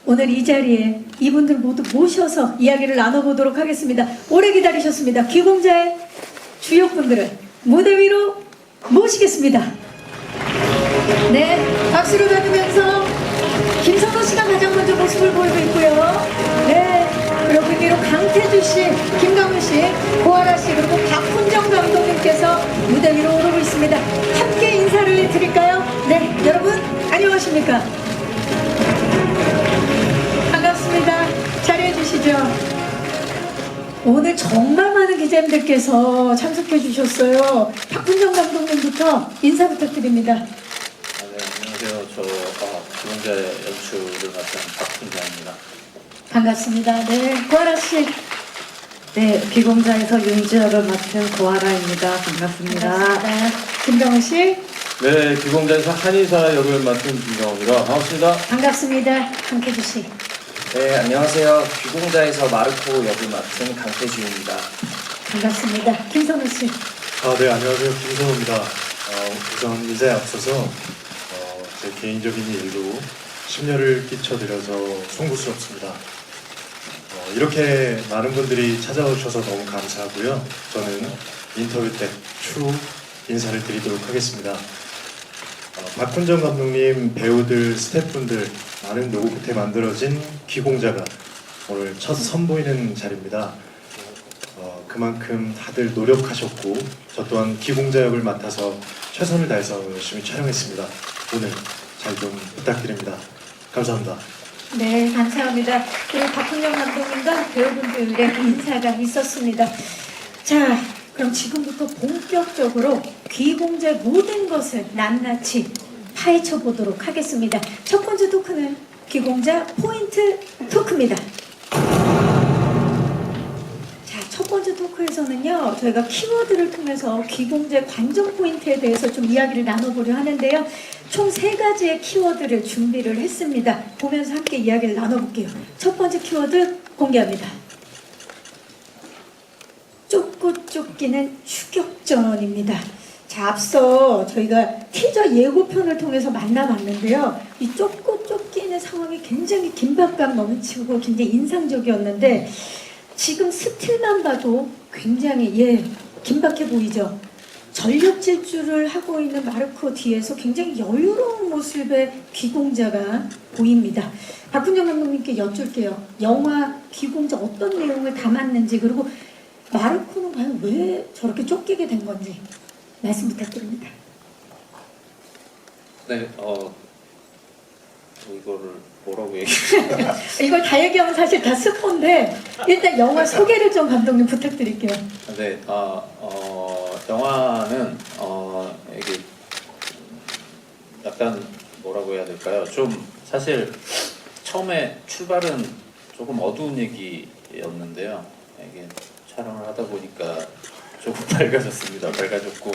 오늘 이 자리에 이분들 모두 모셔서 이야기를 나눠보도록 하겠습니다. 오래 기다리셨습니다. 귀공자의 주역분들을 무대 위로 모시겠습니다. 네, 박수를 받으면서 김선호 씨가 가장 먼저 모습을 보이고 있고요. 네, 그리고 그 뒤로 강태주 씨, 김강훈 씨, 고아라 씨, 그리고 박훈정 감독님께서 무대 위로 오르고 있습니다. 함께 인사를 드릴까요? 네, 여러분 안녕하십니까? 반갑습니다. 자리해 주시죠. 오늘 정말 많은 기자님들께서 참석해 주셨어요. 박훈정 감독님부터 인사 부탁드립니다. 네, 안녕하세요. 저 귀공자의 연출을 맡은 박훈정입니다. 반갑습니다. 네, 고아라 씨. 네, 귀공자에서 윤지혁을 맡은 고아라입니다. 반갑습니다. 반갑습니다. 김강훈 씨. 네, 귀공자에서 한의사 역을 맡은 김정호입니다. 반갑습니다. 반갑습니다. 강태주 씨. 네, 안녕하세요. 귀공자에서 마르코 역을 맡은 강태주입니다. 반갑습니다. 김선우 씨. 네, 안녕하세요. 김선호입니다. 우선 인사에 앞서서 제 개인적인 일로 심려를 끼쳐드려서 송구스럽습니다. 이렇게 많은 분들이 찾아오셔서 너무 감사하고요. 저는 인터뷰 때 추후 인사를 드리도록 하겠습니다. 박훈정 감독님, 배우들, 스태프분들 많은 노고 끝에 만들어진 귀공자가 오늘 첫 선보이는 자리입니다. 그만큼 다들 노력하셨고 저 또한 귀공자 역을 맡아서 최선을 다해서 열심히 촬영했습니다. 오늘 잘 좀 부탁드립니다. 감사합니다. 네, 감사합니다. 그리고 박훈정 감독님과 배우분들의 인사가 있었습니다. 자, 그럼 지금부터 본격적으로 귀공자의 모든 것을 낱낱이 파헤쳐 보도록 하겠습니다. 첫 번째 토크는 귀공자 포인트 토크입니다. 자, 첫 번째 토크에서는요, 저희가 키워드를 통해서 귀공자의 관전 포인트에 대해서 좀 이야기를 나눠보려 하는데요. 총 3가지의 키워드를 준비를 했습니다. 보면서 함께 이야기를 나눠볼게요. 첫 번째 키워드 공개합니다. 쫓고 쫓기는 추격전입니다. 자, 앞서 저희가 티저 예고편을 통해서 만나봤는데요. 이 쫓고 쫓기는 상황이 굉장히 긴박감 넘치고 굉장히 인상적이었는데 지금 스틸만 봐도 굉장히 긴박해 보이죠. 전력 질주를 하고 있는 마르코 뒤에서 굉장히 여유로운 모습의 귀공자가 보입니다. 박훈정 감독님께 여쭐게요. 영화 귀공자 어떤 내용을 담았는지, 그리고 마르코는 과연 왜 저렇게 쫓기게 된 건지 말씀 부탁드립니다. 네, 이거를 뭐라고 얘기해요? 이걸 다 얘기하면 사실 다 스포인데 일단 영화 소개를 좀 감독님 부탁드릴게요. 네, 영화는 이게 약간 뭐라고 해야 될까요? 좀 사실 처음에 출발은 조금 어두운 얘기였는데요. 이게 촬영을 하다 보니까 조금 밝아졌습니다. 밝아졌고,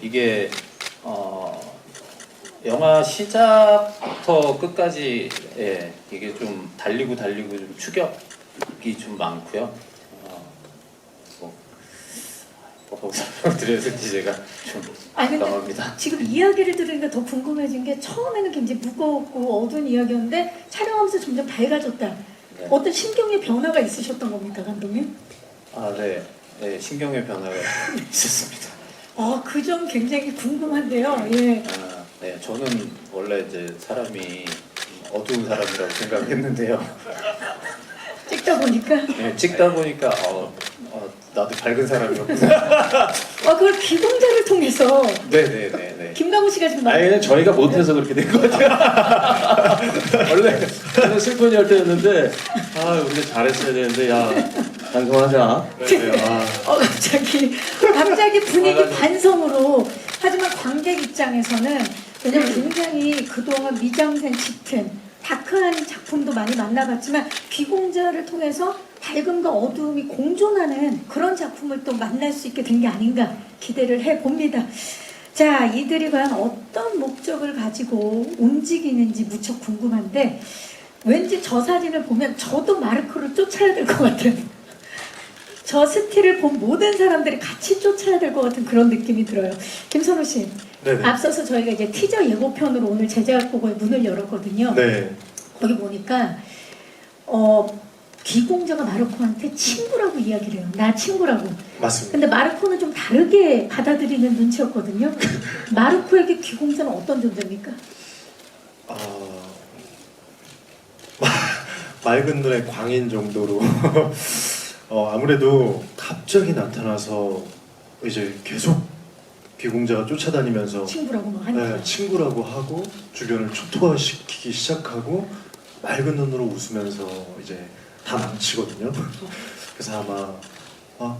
이게 영화 시작부터 끝까지 이게 좀 달리고 좀 추격이 좀 많고요. 뭐라고 설명드려야 될지 제가 좀 민감합니다. 지금 이야기를 들으니까 더 궁금해진 게 처음에는 굉장히 무겁고 어두운 이야기였는데 촬영하면서 점점 밝아졌다. 네. 어떤 신경의 변화가 있으셨던 겁니까, 감독님? 네, 신경의 변화가 있었습니다. 그 점 굉장히 궁금한데요. 예. 네, 저는 원래 이제 사람이 어두운 사람이라고 생각했는데요. 찍다 보니까. 네, 찍다 보니까 나도 밝은 사람이었구나. 그걸 귀공자를 통해서. 네. 김강훈 씨가 지금 아니 그냥 저희가 못해서 그렇게 된 것 같아요. 원래 저는 슬픈 열대였는데 우리 잘했어야 되는데 반성하자. 갑자기 분위기 반성으로. 하지만 관객 입장에서는 왜냐면 굉장히 그동안 미장센 짙은 다크한 작품도 많이 만나봤지만 귀공자를 통해서 밝음과 어두움이 공존하는 그런 작품을 또 만날 수 있게 된 게 아닌가 기대를 해봅니다. 자, 이들이 과연 어떤 목적을 가지고 움직이는지 무척 궁금한데 왠지 저 사진을 보면 저도 마르코를 쫓아야 될 것 같은, 저 스틸을 본 모든 사람들이 같이 쫓아야 될 것 같은 그런 느낌이 들어요. 김선우 씨, 네네. 앞서서 저희가 이제 티저 예고편으로 오늘 제작 보고의 문을 열었거든요. 네. 거기 보니까 귀공자가 마르코한테 친구라고 이야기를 해요. 나 친구라고. 맞습니다. 근데 마르코는 좀 다르게 받아들이는 눈치였거든요. 마르코에게 귀공자는 어떤 존재입니까? 맑은 눈의 광인 정도로 아무래도 갑자기 나타나서 이제 계속 귀공자가 쫓아다니면서 친구라고 막 하니까. 네, 친구라고 하고 주변을 초토화시키기 시작하고 맑은 눈으로 웃으면서 이제 다 망치거든요. 그래서 아마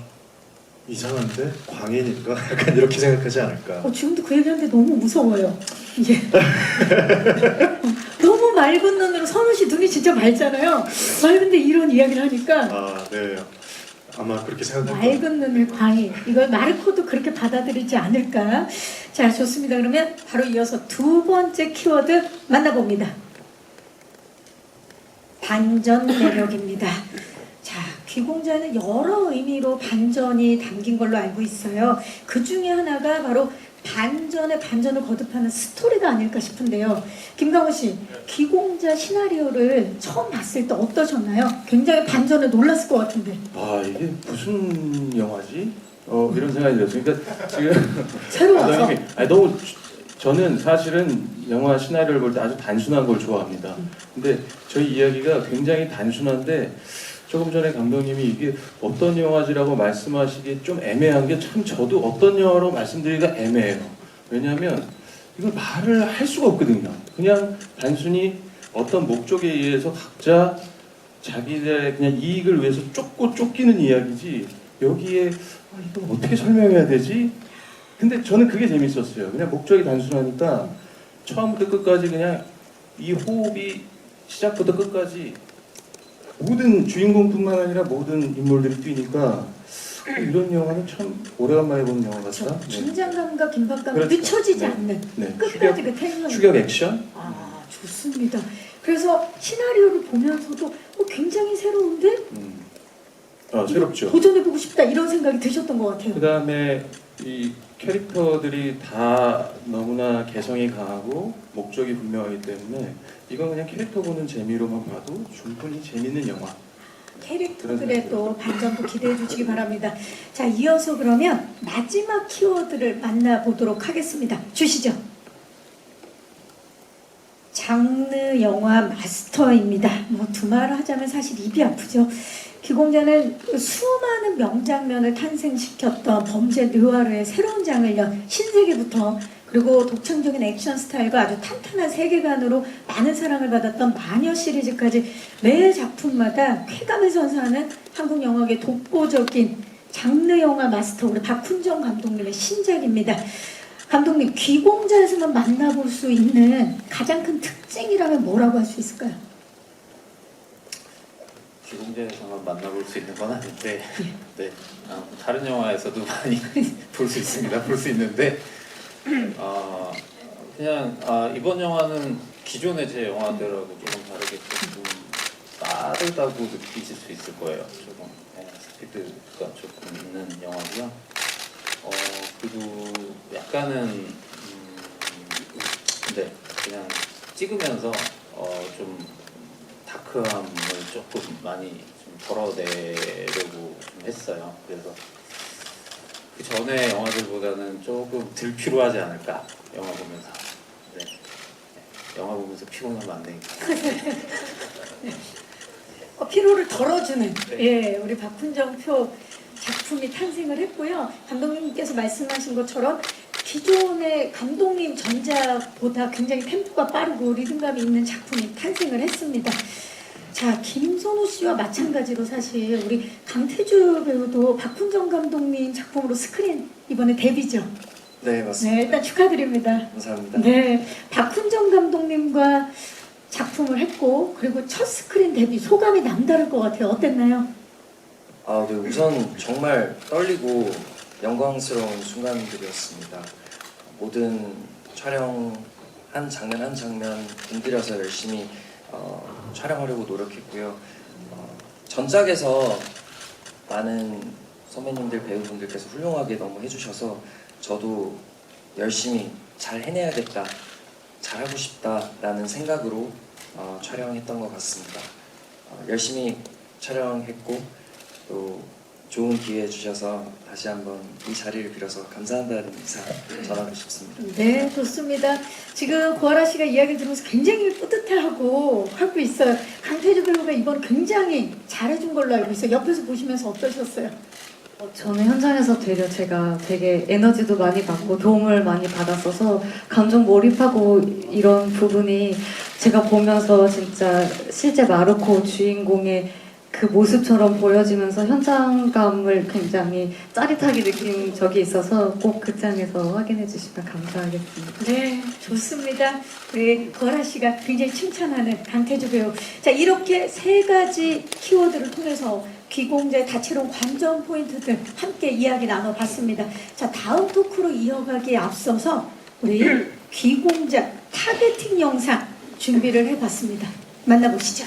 이상한데 광인일까 약간 이렇게 생각하지 않을까. 지금도 그 얘기하는데 너무 무서워요. 이게 너무 맑은 눈으로 선우 씨 눈이 진짜 맑잖아요. 맑은데 이런 이야기를 하니까 네. 아마 그렇게 생각할 거예요. 맑은 눈을 광이 이걸 마르코도 그렇게 받아들이지 않을까. 자, 좋습니다. 그러면 바로 이어서 두 번째 키워드 만나봅니다. 반전 매력입니다. 자, 귀공자는 여러 의미로 반전이 담긴 걸로 알고 있어요. 그 중에 하나가 바로 반전에 반전을 거듭하는 스토리가 아닐까 싶은데요. 김강호 씨, 귀공자 시나리오를 처음 봤을 때 어떠셨나요? 굉장히 반전에 놀랐을 것 같은데. 아 이게 무슨 영화지? 이런 생각이 들었어요. 그러니까 지금 새로워서. 감독님이 너무 저는 사실은 영화 시나리오를 볼 때 아주 단순한 걸 좋아합니다. 근데 저희 이야기가 굉장히 단순한데 조금 전에 감독님이 이게 어떤 영화지라고 말씀하시기에 좀 애매한 게 참 저도 어떤 영화로 말씀드리기가 애매해요. 왜냐하면 이걸 말을 할 수가 없거든요. 그냥 단순히 어떤 목적에 의해서 각자 자기들의 그냥 이익을 위해서 쫓기는 이야기지 여기에 이걸 어떻게 설명해야 되지? 근데 저는 그게 재밌었어요. 그냥 목적이 단순하니까 처음부터 끝까지 그냥 이 호흡이 시작부터 끝까지 모든 주인공뿐만 아니라 모든 인물들이 뛰니까 이런 영화는 참 오래간만에 본 영화 같다. 네. 긴장감과 긴박감이 그렇죠. 늦춰지지 네. 않는 네. 끝까지 그 텐션. 추격 액션? 좋습니다. 그래서 시나리오를 보면서도 굉장히 새로운데 새롭죠. 도전해보고 싶다 이런 생각이 드셨던 것 같아요. 그 다음에 이 캐릭터들이 다 너무나 개성이 강하고 목적이 분명하기 때문에 이건 그냥 캐릭터 보는 재미로만 봐도 충분히 재밌는 영화. 캐릭터들의 또 반전도 기대해 주시기 바랍니다. 자, 이어서 그러면 마지막 키워드를 만나보도록 하겠습니다. 주시죠. 장르 영화 마스터입니다. 두말 하자면 사실 입이 아프죠. 귀공자는 수많은 명장면을 탄생시켰던 범죄 느와르의 새로운 장을 연 신세계부터 그리고 독창적인 액션 스타일과 아주 탄탄한 세계관으로 많은 사랑을 받았던 마녀 시리즈까지 매 작품마다 쾌감을 선사하는 한국 영화계 독보적인 장르 영화 마스터 우리 박훈정 감독님의 신작입니다. 감독님, 귀공자에서만 만나볼 수 있는 가장 큰 특징이라면 뭐라고 할 수 있을까요? 귀공자에서만 만나볼 수 있는 건 아닌데, 네, 다른 영화에서도 많이 볼 수 있습니다. 볼 수 있는데, 그냥 이번 영화는 기존의 제 영화들하고 조금 다르게 조금 빠르다고 느끼실 수 있을 거예요. 조금 스피드가 조금 있는 영화고요. 그리고 약간은 네, 그냥 찍으면서 좀 다크함을 조금 많이 좀 덜어내려고 좀 했어요. 그래서 그 전에 영화들보다는 조금 덜 피로하지 않을까 영화 보면서. 네. 영화 보면서 피곤하면 안 되니까. 피로를 덜어주는 우리 박훈정 표 작품이 탄생을 했고요. 감독님께서 말씀하신 것처럼 기존의 감독님 전작보다 굉장히 템포가 빠르고 리듬감이 있는 작품이 탄생을 했습니다. 자, 김선호 씨와 마찬가지로 사실 우리 강태주 배우도 박훈정 감독님 작품으로 스크린 이번에 데뷔죠. 네, 맞습니다. 네, 일단 축하드립니다. 감사합니다. 네, 박훈정 감독님과 작품을 했고 그리고 첫 스크린 데뷔 소감이 남다를 것 같아요. 어땠나요? 네, 우선 정말 떨리고 영광스러운 순간들이었습니다. 모든 촬영 한 장면 한 장면 공들여서 열심히 촬영하려고 노력했고요. 전작에서 많은 선배님들 배우분들께서 훌륭하게 너무 해주셔서 저도 열심히 잘 해내야겠다, 잘하고 싶다라는 생각으로 촬영했던 것 같습니다. 열심히 촬영했고 또 좋은 기회 주셔서 다시 한번 이 자리를 빌어서 감사한다는 인사 전하고 싶습니다. 네, 좋습니다. 지금 고아라 씨가 이야기를 들으면서 굉장히 뿌듯해하고 하고 있어요. 강태주 배우가 이번 굉장히 잘해준 걸로 알고 있어요. 옆에서 보시면서 어떠셨어요? 저는 현장에서 되려 제가 되게 에너지도 많이 받고 도움을 많이 받았어서 감정 몰입하고 이런 부분이 제가 보면서 진짜 실제 마르코 주인공의 그 모습처럼 보여지면서 현장감을 굉장히 짜릿하게 느낀 적이 있어서 꼭 극장에서 확인해 주시면 감사하겠습니다. 네, 좋습니다. 우리 고아라 씨가 굉장히 칭찬하는 강태주 배우. 자, 이렇게 세 가지 키워드를 통해서 귀공자의 다채로운 관전 포인트들 함께 이야기 나눠봤습니다. 자, 다음 토크로 이어가기에 앞서서 우리 귀공자 타겟팅 영상 준비를 해봤습니다. 만나보시죠.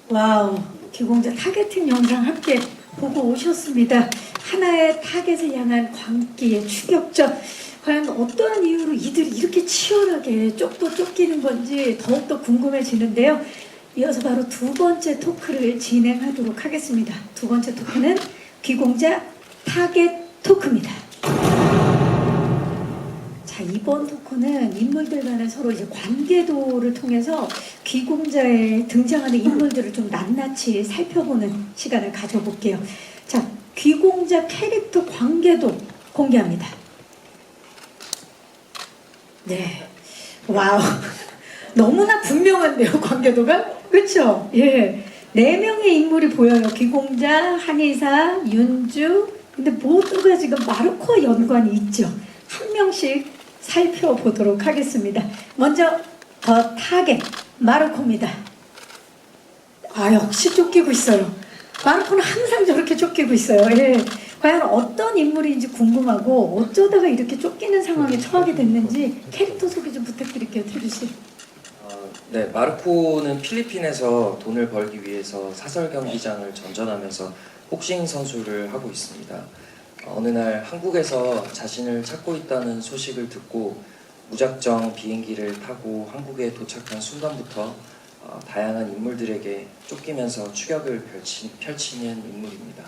와우, 귀공자 타겟팅 영상 함께 보고 오셨습니다. 하나의 타겟을 향한 광기의 추격전. 과연 어떠한 이유로 이들이 이렇게 치열하게 쫓고 쫓기는 건지 더욱더 궁금해지는데요. 이어서 바로 두 번째 토크를 진행하도록 하겠습니다. 두 번째 토크는 귀공자 타겟 토크입니다. 자, 이번 토크는 인물들 간의 서로 이제 관계도를 통해서 귀공자에 등장하는 인물들을 좀 낱낱이 살펴보는 시간을 가져볼게요. 자, 귀공자 캐릭터 관계도 공개합니다. 네. 와우. 너무나 분명한데요, 관계도가? 그렇죠? 예. 4명의 인물이 보여요. 귀공자, 한의사, 윤주. 근데 모두가 지금 마르코와 연관이 있죠. 한 명씩 살펴보도록 하겠습니다. 먼저 더 타겟 마르코입니다. 아, 역시 쫓기고 있어요. 마르코는 항상 저렇게 쫓기고 있어요. 예. 과연 어떤 인물인지 궁금하고 어쩌다가 이렇게 쫓기는 상황에 처하게 됐는지 캐릭터 소개 좀 부탁드릴게요, 태주 씨. 네, 마르코는 필리핀에서 돈을 벌기 위해서 사설 경기장을 전전하면서 복싱 선수를 하고 있습니다. 어느 날 한국에서 자신을 찾고 있다는 소식을 듣고 무작정 비행기를 타고 한국에 도착한 순간부터 다양한 인물들에게 쫓기면서 추격을 펼치는 인물입니다.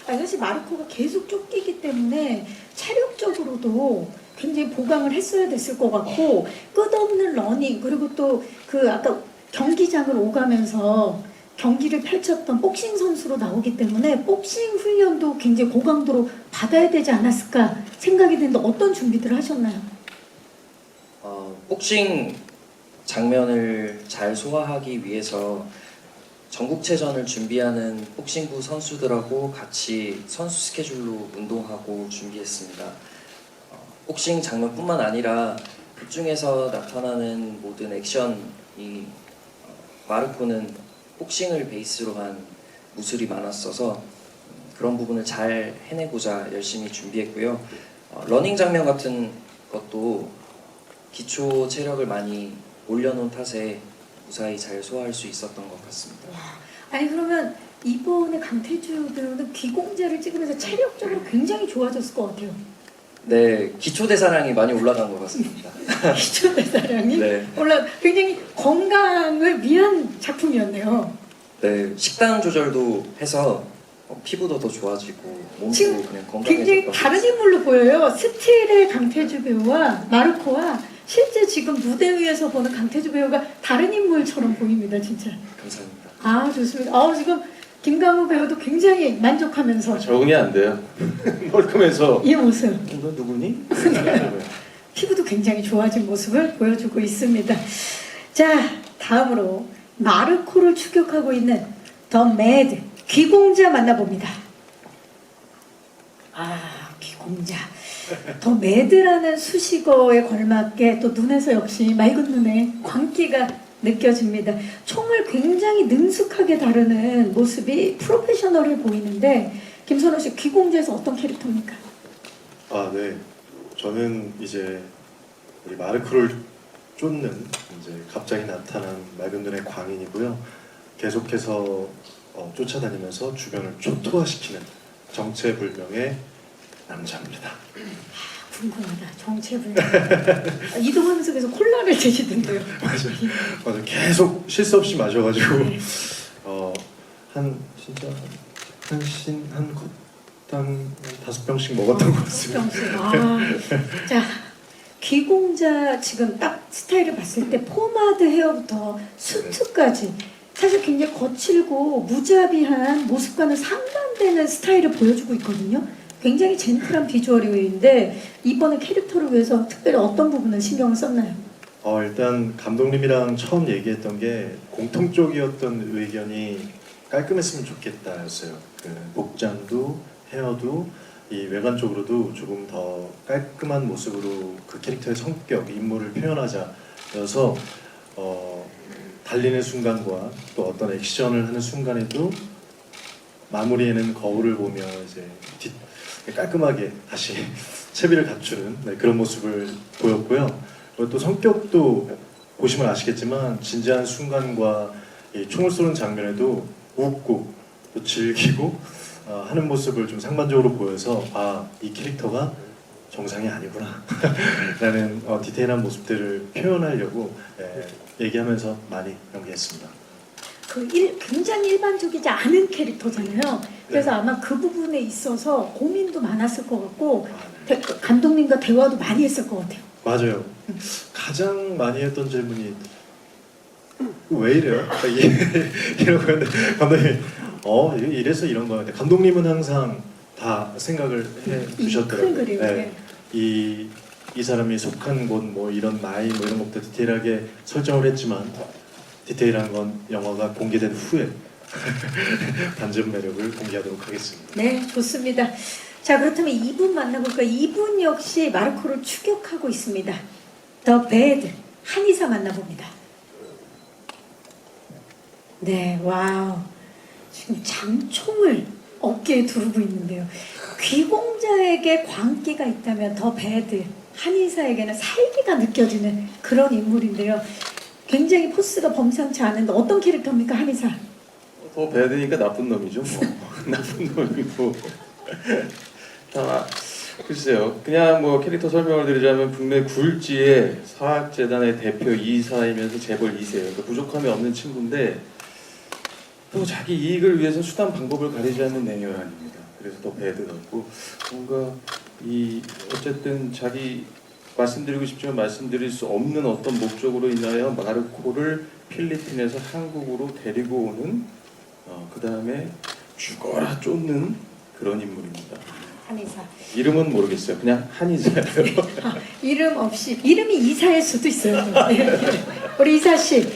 아니, 사실 마르코가 계속 쫓기기 때문에 체력적으로도 굉장히 보강을 했어야 됐을 것 같고 끝없는 러닝 그리고 또 그 아까 경기장을 오가면서 경기를 펼쳤던 복싱 선수로 나오기 때문에 복싱 훈련도 굉장히 고강도로 받아야 되지 않았을까 생각이 드는데 어떤 준비들을 하셨나요? 복싱 장면을 잘 소화하기 위해서 전국체전을 준비하는 복싱부 선수들하고 같이 선수 스케줄로 운동하고 준비했습니다. 복싱 장면뿐만 아니라 극중에서 나타나는 모든 액션이 마르코는 복싱을 베이스로 한 무술이 많았어서 그런 부분을 잘 해내고자 열심히 준비했고요. 러닝 장면 같은 것도 기초 체력을 많이 올려놓은 탓에 무사히 잘 소화할 수 있었던 것 같습니다. 아니 그러면 이번에 강태주 배우는 귀공자를 찍으면서 체력적으로 굉장히 좋아졌을 것 같아요. 네, 기초 대사량이 많이 올라간 것 같습니다. 기초 대사량이 네. 굉장히 건강을 위한 작품이었네요. 네, 식단 조절도 해서 피부도 더 좋아지고 몸도 지금 그냥 굉장히 건강해졌던 다른 인물로 보여요. 스틸의 강태주 배우와 마르코와 실제 지금 무대 위에서 보는 강태주 배우가 다른 인물처럼 보입니다, 진짜. 감사합니다. 아, 좋습니다. 지금 김강우 배우도 굉장히 만족하면서 적응이 안 돼요. 멀끔해서 이 모습, 너 누구니? 피부도 굉장히 좋아진 모습을 보여주고 있습니다. 자, 다음으로 마르코를 추격하고 있는 더 매드 귀공자 만나봅니다. 귀공자. 더 매드라는 수식어에 걸맞게 또 눈에서 역시 맑은 눈에 광기가 느껴집니다. 총을 굉장히 능숙하게 다루는 모습이 프로페셔널해 보이는데 김선호 씨 귀공자에서 어떤 캐릭터입니까? 네. 저는 이제 우리 마르코를 쫓는 이제 갑자기 나타난 맑은 눈의 광인이고요. 계속해서 쫓아다니면서 주변을 초토화시키는 정체불명의 남자입니다. 궁금하다. 정체불명. 이동하면서 계속 콜라를 드시던데요. 맞아. 계속 실수 없이 마셔가지고 네. 진짜 한 컵당 5병씩 먹었던 것 같습니다. 자, 귀공자 지금 딱 스타일을 봤을 때 포마드 헤어부터 수트까지 사실 굉장히 거칠고 무자비한 모습과는 상반되는 스타일을 보여주고 있거든요. 굉장히 젠틀한 비주얼인데 이번에 캐릭터를 위해서 특별히 어떤 부분을 신경을 썼나요? 일단 감독님이랑 처음 얘기했던 게 공통적이었던 의견이 깔끔했으면 좋겠다였어요. 그 복장도 헤어도 이 외관적으로도 조금 더 깔끔한 모습으로 그 캐릭터의 성격, 인물을 표현하자여서 달리는 순간과 또 어떤 액션을 하는 순간에도 마무리에는 거울을 보며 이제 깔끔하게 다시 채비를 갖추는 그런 모습을 보였고요. 그리고 또 성격도 보시면 아시겠지만 진지한 순간과 이 총을 쏘는 장면에도 웃고 또 즐기고 하는 모습을 좀 상반적으로 보여서 이 캐릭터가 정상이 아니구나 라는 디테일한 모습들을 표현하려고 얘기하면서 많이 연기했습니다. 굉장히 일반적이지 않은 캐릭터잖아요. 그래서 아마 그 부분에 있어서 고민도 많았을 것 같고 감독님과 대화도 많이 했을 것 같아요. 맞아요. 가장 많이 했던 질문이 왜 이래요? 이러고 했는데 감독님이 이래서 이런 거였는데 감독님은 항상 다 생각을 해 주셨더라고요. 큰 그림. 네. 이 사람이 속한 곳 뭐 이런 나이 뭐 이런 것도 디테일하게 설정을 했지만 디테일한 건 영화가 공개된 후에 반전 매력을 공개하도록 하겠습니다. 네, 좋습니다. 자, 그렇다면 이분 만나볼까요? 이분 역시 마르코를 추격하고 있습니다. 더 배드 한의사 만나봅니다. 네, 와우. 지금 장총을 어깨에 두르고 있는데요. 귀공자에게 광기가 있다면 더 배드 한의사에게는 살기가 느껴지는 그런 인물인데요. 굉장히 포스가 범상치 않은데 어떤 캐릭터입니까, 한의사? 더 배드니까 나쁜 놈이죠. 뭐. 나쁜 놈이고. 글쎄요. 그냥 뭐 캐릭터 설명을 드리자면 국내 굴지의 사학재단의 대표 이사이면서 재벌 2세예요. 그러니까 부족함이 없는 친구인데 또 자기 이익을 위해서 수단 방법을 가리지 않는 냉혈한입니다. 그래서 더 배드 같고 뭔가 어쨌든 자기 말씀드리고 싶지만 말씀드릴 수 없는 어떤 목적으로 인하여 마르코를 필리핀에서 한국으로 데리고 오는 그 다음에 죽어라 쫓는 그런 인물입니다. 한의사. 이름은 모르겠어요. 그냥 한의사예요. 이름 없이 이름이 이사일 수도 있어요. 우리 이사 씨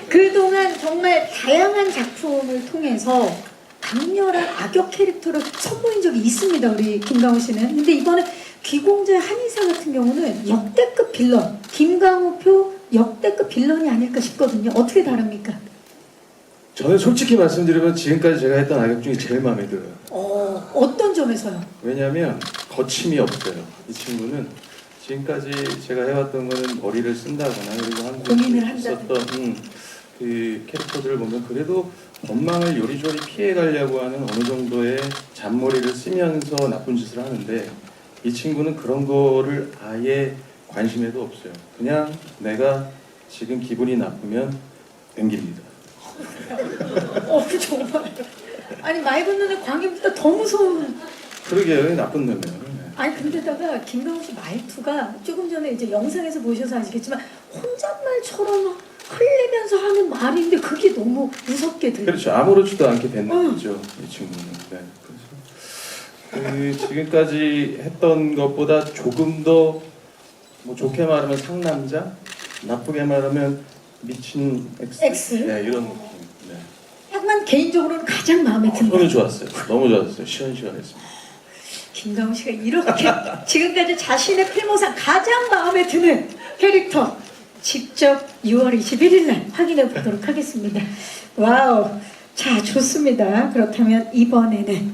그동안 정말 다양한 작품을 통해서 강렬한 악역 캐릭터를 선보인 적이 있습니다. 우리 김강호 씨는. 근데 이번에 귀공자 한의사 같은 경우는 역대급 빌런, 김강호표 역대급 빌런이 아닐까 싶거든요. 어떻게 다릅니까? 저는 솔직히 말씀드리면 지금까지 제가 했던 악역 중에 제일 마음에 들어요. 어떤 점에서요? 왜냐하면 거침이 없어요. 이 친구는 지금까지 제가 해왔던 거는 머리를 쓴다거나 그리고 고민을 한국에 있었던 그 캐릭터들을 보면 그래도 법망을 요리조리 피해가려고 하는 어느 정도의 잔머리를 쓰면서 나쁜 짓을 하는데 이 친구는 그런 거를 아예 관심에도 없어요. 그냥 내가 지금 기분이 나쁘면 땡깁니다. 정말. 아니 맑은 눈에 광기보다 더 무서운. 그러게요. 나쁜 놈이에요. 아니 근데다가 김강호 씨 말투가 조금 전에 이제 영상에서 보셔서 아시겠지만 혼잣말처럼 흘리면서 하는 말인데 그게 너무 무섭게 들려요. 그렇죠. 아무렇지도 않게 된 거죠. 이 친구는. 네. 그래서 지금까지 했던 것보다 조금 더 뭐 좋게 말하면 상남자, 나쁘게 말하면 미친 X. 네, 이런 느낌. 네. 하지만 개인적으로는 가장 마음에 든다. 저는 좋았어요. 너무 좋았어요. 시원시원했습니다. 김강호 씨가 이렇게 지금까지 자신의 필모상 가장 마음에 드는 캐릭터 직접 6월 21일 날 확인해 보도록 하겠습니다. 와우. 자, 좋습니다. 그렇다면 이번에는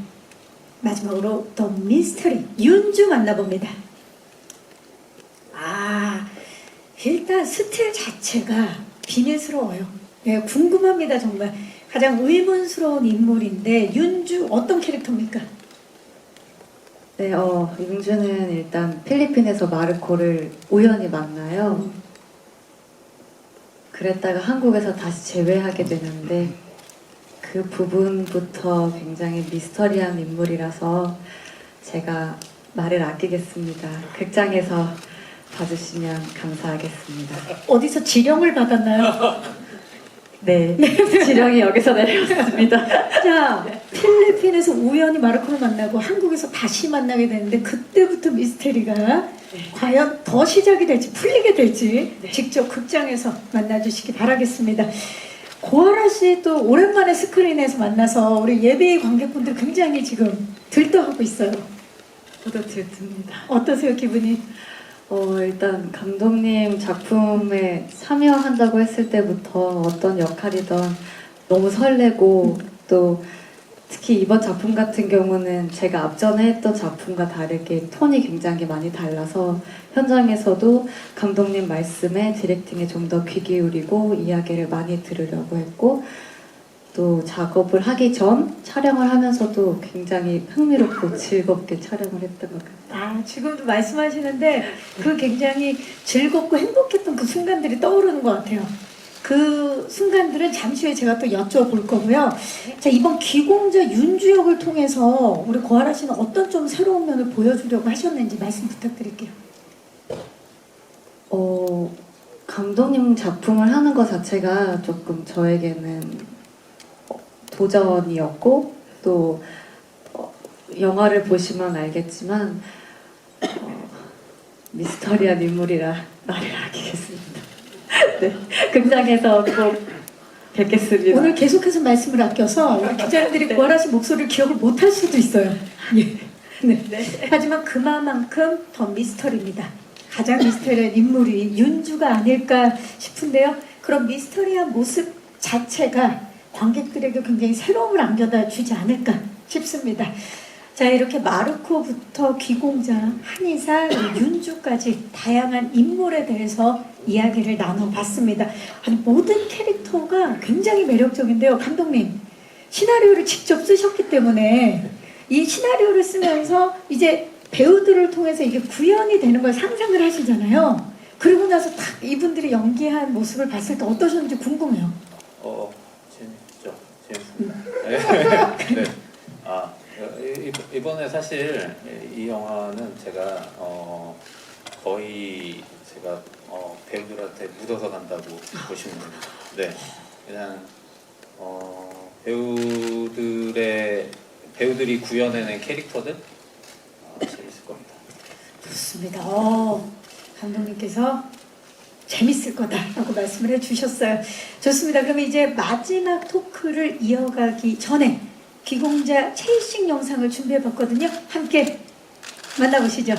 마지막으로 더 미스터리 윤주 만나봅니다. 일단 스틸 자체가 비밀스러워요. 네, 궁금합니다. 정말 가장 의문스러운 인물인데 윤주 어떤 캐릭터입니까? 네, 윤주는 일단 필리핀에서 마르코를 우연히 만나요. 그랬다가 한국에서 다시 재회하게 되는데 그 부분부터 굉장히 미스터리한 인물이라서 제가 말을 아끼겠습니다. 극장에서 봐주시면 감사하겠습니다. 어디서 지령을 받았나요? 네, 지령이 여기서 내려왔습니다. 자, 필리핀에서 우연히 마르코를 만나고 한국에서 다시 만나게 되는데 그때부터 미스테리가 과연 더 시작이 될지 풀리게 될지 직접 극장에서 만나주시기 바라겠습니다. 고아라 씨도 오랜만에 스크린에서 만나서 우리 예배의 관객분들 굉장히 지금 들떠하고 있어요. 저도 들듭니다. 어떠세요, 기분이? 일단 감독님 작품에 참여한다고 했을 때부터 어떤 역할이든 너무 설레고 또 특히 이번 작품 같은 경우는 제가 앞전에 했던 작품과 다르게 톤이 굉장히 많이 달라서 현장에서도 감독님 말씀에 디렉팅에 좀 더 귀 기울이고 이야기를 많이 들으려고 했고 또 작업을 하기 전 촬영을 하면서도 굉장히 흥미롭고 즐겁게 촬영을 했던 것 같아요. 아, 지금도 말씀하시는데 그 굉장히 즐겁고 행복했던 그 순간들이 떠오르는 것 같아요. 그 순간들은 잠시 후에 제가 또 여쭤볼 거고요. 자, 이번 귀공자 윤주 역을 통해서 우리 고아라 씨는 어떤 좀 새로운 면을 보여주려고 하셨는지 말씀 부탁드릴게요. 감독님 작품을 하는 것 자체가 조금 저에게는 도전이었고 또 영화를 보시면 알겠지만 미스터리한 인물이라 말을 아끼겠습니다. 네, 극장에서 꼭 뵙겠습니다. 오늘 계속해서 말씀을 아껴서 우리 기자님들이 고아라 씨 목소리를 기억을 못할 수도 있어요. 예. 네. 하지만 그만큼 더 미스터리입니다. 가장 미스터리한 인물이 윤주가 아닐까 싶은데요. 그런 미스터리한 모습 자체가 관객들에게 굉장히 새로움을 안겨다 주지 않을까 싶습니다. 자, 이렇게 마르코부터 귀공자, 한의사, 윤주까지 다양한 인물에 대해서 이야기를 나눠봤습니다. 아니, 모든 캐릭터가 굉장히 매력적인데요. 감독님, 시나리오를 직접 쓰셨기 때문에 이 시나리오를 쓰면서 이제 배우들을 통해서 이게 구현이 되는 걸 상상을 하시잖아요. 그리고 나서 딱 이분들이 연기한 모습을 봤을 때 어떠셨는지 궁금해요. 재밌죠. 재밌습니다. 네. 아, 이번에 사실 이 영화는 제가 거의 제가 배우들한테 묻어서 간다고 보시면 됩니다. 네. 그냥 배우들이 구현해낸 캐릭터들 재밌을 겁니다. 좋습니다. 감독님께서 재밌을 거다라고 말씀을 해주셨어요. 좋습니다. 그러면 이제 마지막 토크를 이어가기 전에 귀공자 체이싱 영상을 준비해봤거든요. 함께 만나보시죠.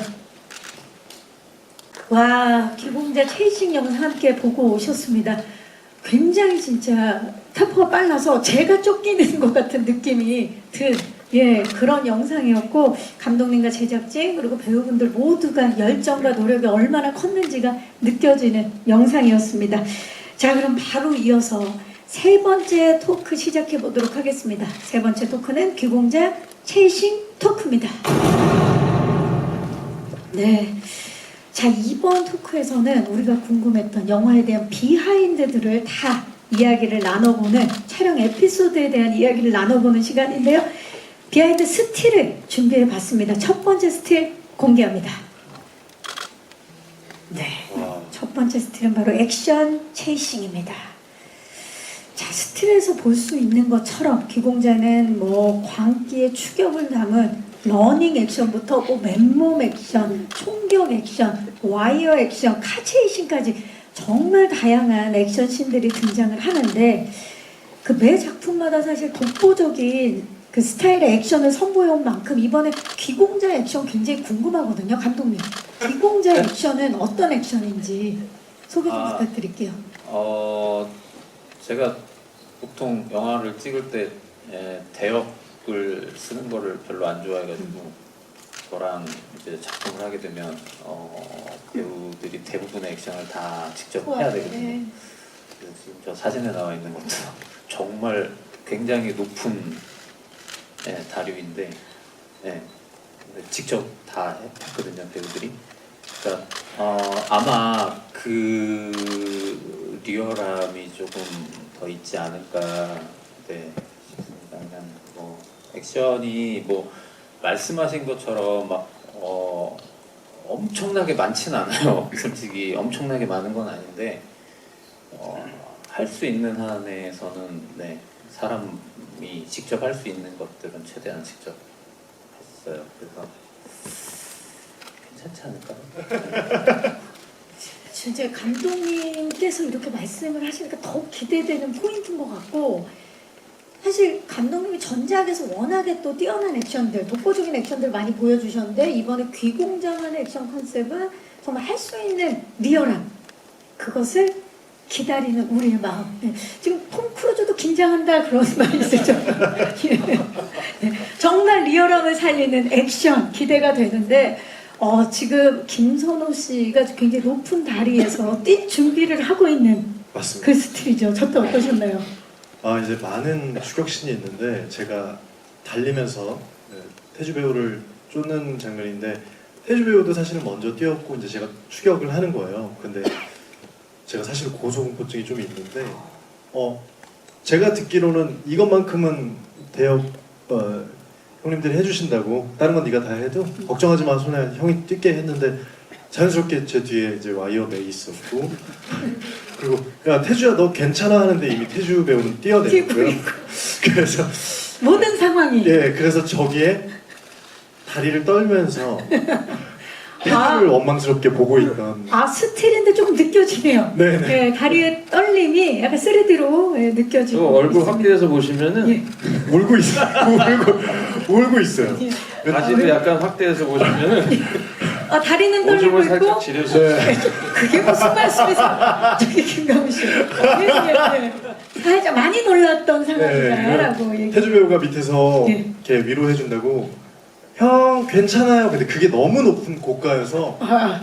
와, 귀공자 체이싱 영상 함께 보고 오셨습니다. 굉장히 진짜 템포가 빨라서 제가 쫓기는 것 같은 느낌이 든 그런 영상이었고 감독님과 제작진 그리고 배우분들 모두가 열정과 노력이 얼마나 컸는지가 느껴지는 영상이었습니다. 자, 그럼 바로 이어서 세 번째 토크 시작해 보도록 하겠습니다. 세 번째 토크는 귀공자 체이싱 토크입니다. 네. 자, 이번 토크에서는 우리가 궁금했던 영화에 대한 비하인드들을 다 이야기를 나눠보는 촬영 에피소드에 대한 이야기를 나눠보는 시간인데요. 비하인드 스틸을 준비해 봤습니다. 첫 번째 스틸 공개합니다. 네. 첫 번째 스틸은 바로 액션 체이싱입니다. 자, 스틸에서 볼 수 있는 것처럼 귀공자는 광기의 추격을 담은 러닝 액션부터 맨몸 액션, 총격 액션, 와이어 액션, 카체이싱까지 정말 다양한 액션 씬들이 등장을 하는데 그 매 작품마다 사실 독보적인 그 스타일의 액션을 선보여온 만큼 이번에 귀공자 액션 굉장히 궁금하거든요. 감독님, 귀공자 액션은 어떤 액션인지 소개 좀 부탁드릴게요. 제가 보통 영화를 찍을 때 대역을 쓰는 거를 별로 안 좋아해가지고 저랑 이제 작품을 하게 되면 배우들이 대부분의 액션을 다 직접 해야 되거든요. 그래서 지금 저 사진에 나와 있는 것도 정말 굉장히 높은 다리인데 직접 다 했거든요, 배우들이. 그러니까 아마 그 리얼함이 조금 더 있지 않을까 네, 싶습니다. 그냥 뭐 액션이 뭐 말씀하신 것처럼 막 엄청나게 많진 않아요. 솔직히 엄청나게 많은 건 아닌데 할 수 있는 한에서는 네, 사람이 직접 할 수 있는 것들은 최대한 직접 했어요. 그래서 괜찮지 않을까요? 진짜 감독님께서 이렇게 말씀을 하시니까 더욱 기대되는 포인트인 것 같고, 사실 감독님이 전작에서 워낙에 또 뛰어난 액션들, 독보적인 액션들 많이 보여주셨는데 이번에 귀공자만의 액션 컨셉은 정말 할 수 있는 리얼함, 그것을 기다리는 우리의 마음. 네. 지금 톰 크루즈도 긴장한다 그런 말이 있었죠. 네. 정말 리얼함을 살리는 액션 기대가 되는데 지금 김선호 씨가 굉장히 높은 다리에서 뛸 준비를 하고 있는 맞습니다. 그 스틸이죠. 저때 어떠셨나요? 이제 많은 추격신이 있는데 제가 달리면서 태주 배우를 쫓는 장면인데 태주 배우도 사실은 먼저 뛰었고 이제 제가 추격을 하는 거예요. 근데 제가 사실 고소공포증이 좀 있는데 제가 듣기로는 이것만큼은 대역 형님들이 해주신다고 다른 건 네가 다 해도 걱정하지 마 손에 형이 뛰게 했는데 자연스럽게 제 뒤에 이제 와이어 메이 있었고 그리고 야 태주야 너 괜찮아 하는데 이미 태주 배우는 뛰어내고요. 그래서 모든 상황이 그래서 저기에 다리를 떨면서 태주를 원망스럽게 보고 있던 스틸인데 조금 느껴지네요. 네네. 네, 다리의 떨림이 약간 3D로 느껴지고 그 얼굴 있습니다. 확대해서 보시면은 예. 울고 있어요. 울고 있어요. 바지도 약간 확대해서 보시면은 다리는 떨리고 오줌을 있고 살짝 지르시죠. 그게 무슨 말씀이세요? 저기 김강우 씨. 살짝 많이 놀랐던 상황이다라고 얘기. 태주 배우가 밑에서 네. 이렇게 위로해준다고 형 괜찮아요. 근데 그게 너무 높은 고가여서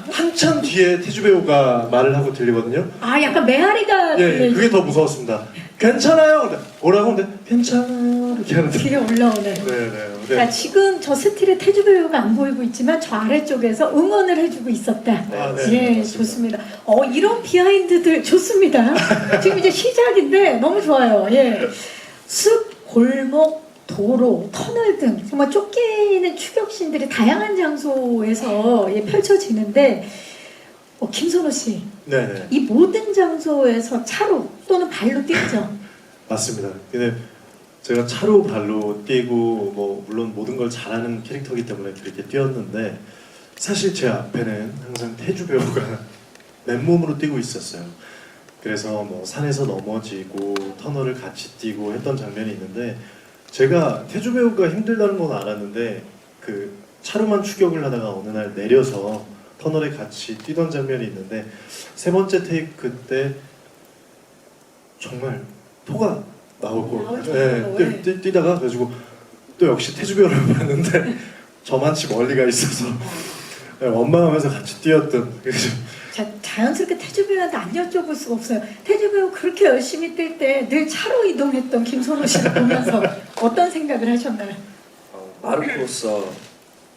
한참 뒤에 태주 배우가 말을 하고 들리거든요. 약간 메아리가 그게 더 무서웠습니다. 괜찮아요. 근데 뭐라고 하는데 괜찮아요 이렇게 하는데. 길에 올라오네. 네. 지금 저 스틸에 태주 배우가 안 보이고 있지만 저 아래쪽에서 응원을 해주고 있었다. 맞습니다. 좋습니다. 이런 비하인드들 좋습니다. 지금 이제 시작인데 너무 좋아요. 숲, 골목, 도로, 터널 등 정말 쫓기는 추격신들이 다양한 장소에서 펼쳐지는데 김선호 씨, 네네. 이 모든 장소에서 차로 또는 발로 뛰죠? 맞습니다. 근데 제가 차로 발로 뛰고 뭐 물론 모든 걸 잘하는 캐릭터이기 때문에 그렇게 뛰었는데 사실 제 앞에는 항상 태주 배우가 맨몸으로 뛰고 있었어요. 그래서 뭐 산에서 넘어지고 터널을 같이 뛰고 했던 장면이 있는데 제가 태주 배우가 힘들다는 건 알았는데 그 차로만 추격을 하다가 어느 날 내려서 터널에 같이 뛰던 장면이 있는데 세 번째 테이크 때 정말 토가 나오고 뛰다가 그래가지고 또 역시 태주 배우를 봤는데 저만치 멀리가 있어서 원망하면서 같이 뛰었던 자연스럽게 태주 배우한테 안 여쭤볼 수가 없어요. 태주 배우 그렇게 열심히 뛸 때 늘 차로 이동했던 김선호 씨를 보면서 어떤 생각을 하셨나요? 마르코로서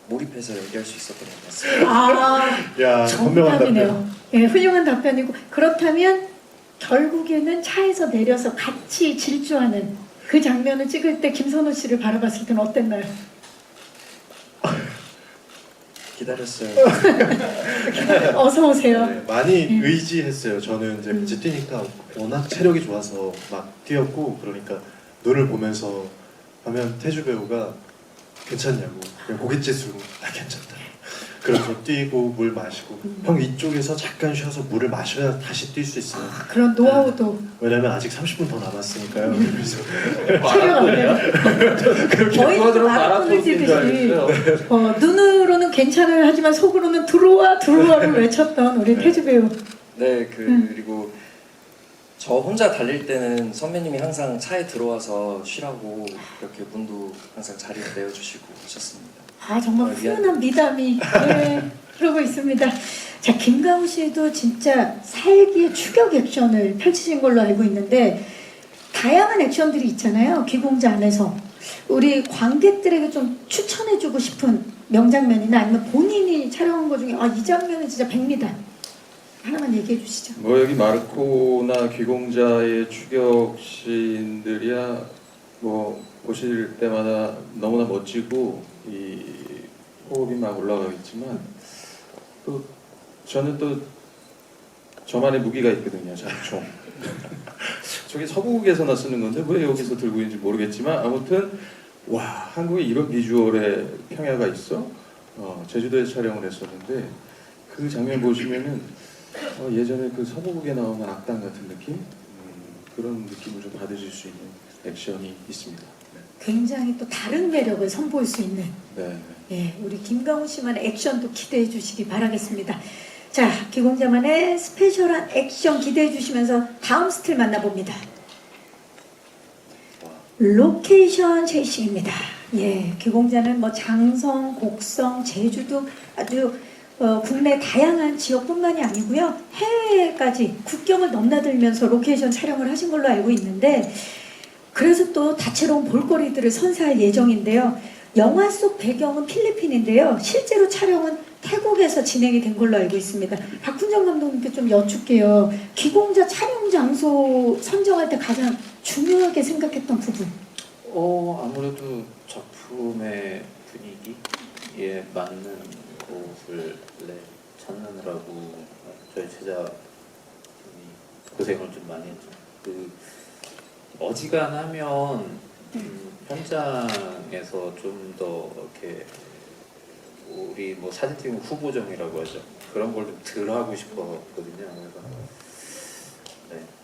몰입해서 얘기할 수 있었던 것 같습니다. 야, 현명한 답변. 정답이네요. 훌륭한 답변이고 그렇다면 결국에는 차에서 내려서 같이 질주하는 그 장면을 찍을 때 김선호 씨를 바라봤을 때는 어땠나요? 기다렸어요. 어서 오세요. 많이 의지했어요. 저는 이제 같이 뛰니까 워낙 체력이 좋아서 막 뛰었고 그러니까 눈을 보면서 하면 태주 배우가 괜찮냐고 그냥 고갯짓으로 나 괜찮다. 그래서 뛰고 물 마시고 형 이쪽에서 잠깐 쉬어서 물을 마셔야 다시 뛸 수 있어요. 그런 노하우도 왜냐면 아직 30분 더 남았으니까요. 그래서 체력 안 돼요. 거의 그거들은 마라톤을 마라톤인 줄 뛰듯이 알겠어요. 눈으로는 괜찮아요 하지만 속으로는 들어와를 외쳤던 우리 태주 배우. 네, 그리고 저 혼자 달릴 때는 선배님이 항상 차에 들어와서 쉬라고 이렇게 문도 항상 자리를 내어주시고 하셨습니다. 정말 훈훈한 미담이 흐르고 있습니다. 자, 김가우 씨도 진짜 살기의 추격 액션을 펼치신 걸로 알고 있는데 다양한 액션들이 있잖아요. 귀공자 안에서 우리 관객들에게 좀 추천해주고 싶은 명장면이나 아니면 본인이 촬영한 것 중에 이 장면은 진짜 백미다. 하나만 얘기해 주시죠. 뭐 여기 마르코나 귀공자의 추격신들이야 뭐 보실 때마다 너무나 멋지고 이 호흡이 막 올라가겠지만 또 저는 또 저만의 무기가 있거든요. 장총. 저게 서부국에서나 쓰는 건데 왜 여기서 들고 있는지 모르겠지만 아무튼 와 한국에 이런 비주얼의 평야가 있어? 제주도에 촬영을 했었는데 그 장면 보시면은 예전에 그 서부국에 나오는 악당 같은 느낌? 그런 느낌을 좀 받으실 수 있는 액션이 있습니다. 굉장히 또 다른 매력을 선보일 수 있는 네. 예, 우리 김가훈 씨만의 액션도 기대해 주시기 바라겠습니다. 자, 기공자만의 스페셜한 액션 기대해 주시면서 다음 스틸 만나봅니다. 로케이션 쉐이싱입니다. 예, 기공자는 뭐 장성, 곡성, 제주도 아주 국내 다양한 지역뿐만이 아니고요. 해외까지 국경을 넘나들면서 로케이션 촬영을 하신 걸로 알고 있는데 그래서 또 다채로운 볼거리들을 선사할 예정인데요. 영화 속 배경은 필리핀인데요. 실제로 촬영은 태국에서 진행이 된 걸로 알고 있습니다. 박훈정 감독님께 좀 여쭙게요. 기공자 촬영 장소 선정할 때 가장 중요하게 생각했던 부분. 아무래도 작품의 분위기에 맞는 곳을 찾느라고 저희 제작진이 고생을 좀 많이 했죠. 어지간하면 현장에서 좀 더 이렇게 우리 뭐 사진팀 후보정이라고 하죠. 그런 걸 좀 덜 하고 싶었거든요. 그래서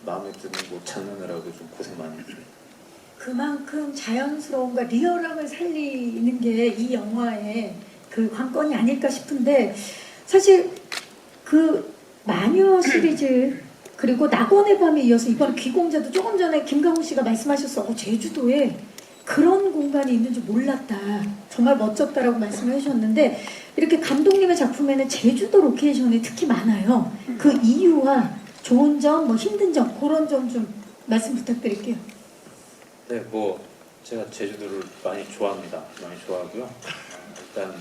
마음에 드는 곳 찾느라고 좀 고생 많이 했어요. 그만큼 자연스러움과 리얼함을 살리는 게 이 영화의 그 관건이 아닐까 싶은데 사실 그 마녀 시리즈 그리고 낙원의 밤에 이어서 이번 귀공자도 조금 전에 김강훈 씨가 말씀하셨어. 제주도에 그런 공간이 있는 줄 몰랐다. 정말 멋졌다라고 말씀을 해주셨는데 이렇게 감독님의 작품에는 제주도 로케이션이 특히 많아요. 그 이유와 좋은 점, 뭐 힘든 점 그런 점 좀 말씀 부탁드릴게요. 네, 뭐 제가 제주도를 많이 좋아합니다. 많이 좋아하고요. 일단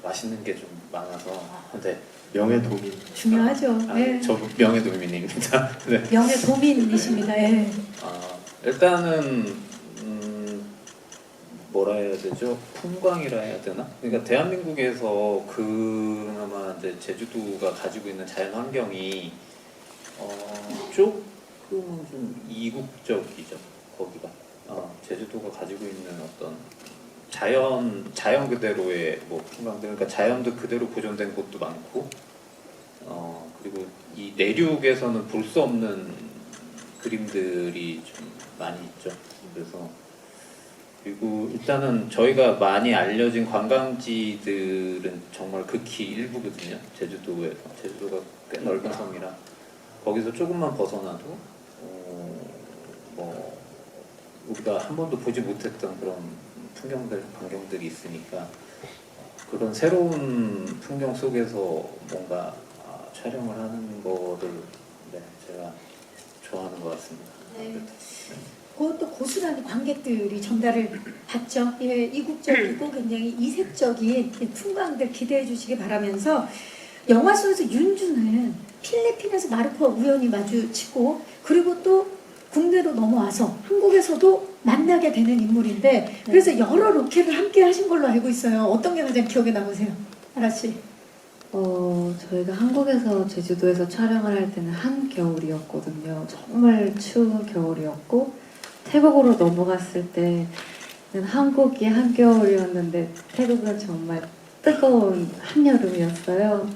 맛있는 게 좀 많아서 네. 명예도민. 중요하죠. 네. 저 명예도민입니다. 네. 명예도민이십니다. 예. 일단은 뭐라 해야 되죠? 풍광이라 해야 되나? 그러니까 대한민국에서 그나마 이제 제주도가 가지고 있는 자연 환경이 조금은 좀 이국적이죠. 거기가 제주도가 가지고 있는 어떤 자연 그대로의 뭐 풍광들, 그러니까 자연도 그대로 보존된 곳도 많고, 그리고 이 내륙에서는 볼 수 없는 그림들이 좀 많이 있죠. 그래서 그리고 일단은 저희가 많이 알려진 관광지들은 정말 극히 일부거든요. 제주도에서 제주도가 꽤 넓은 섬이라 거기서 조금만 벗어나도 뭐 우리가 한 번도 보지 못했던 그런 풍경들, 광경들이 있으니까 그런 새로운 풍경 속에서 뭔가 촬영을 하는 거를 제가 좋아하는 것 같습니다. 네. 그것도 고스란히 관객들이 전달을 받죠. 예, 이국적이고 굉장히 이색적인 풍광들 기대해 주시기 바라면서 영화 속에서 윤주는 필리핀에서 마르코와 우연히 마주치고 그리고 또 국내로 넘어와서 한국에서도 만나게 되는 인물인데 그래서 여러 로케를 함께 하신 걸로 알고 있어요. 어떤 게 가장 기억에 남으세요? 아라 씨. 저희가 한국에서 제주도에서 촬영을 할 때는 한겨울이었거든요. 정말 추운 겨울이었고 태국으로 넘어갔을 때는 한국이 한겨울이었는데 태국은 정말 뜨거운 한여름이었어요.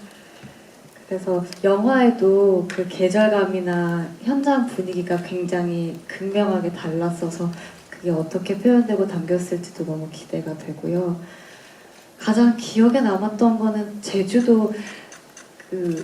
그래서 영화에도 그 계절감이나 현장 분위기가 굉장히 극명하게 달랐어서 그게 어떻게 표현되고 담겼을지도 너무 기대가 되고요. 가장 기억에 남았던 거는 제주도 그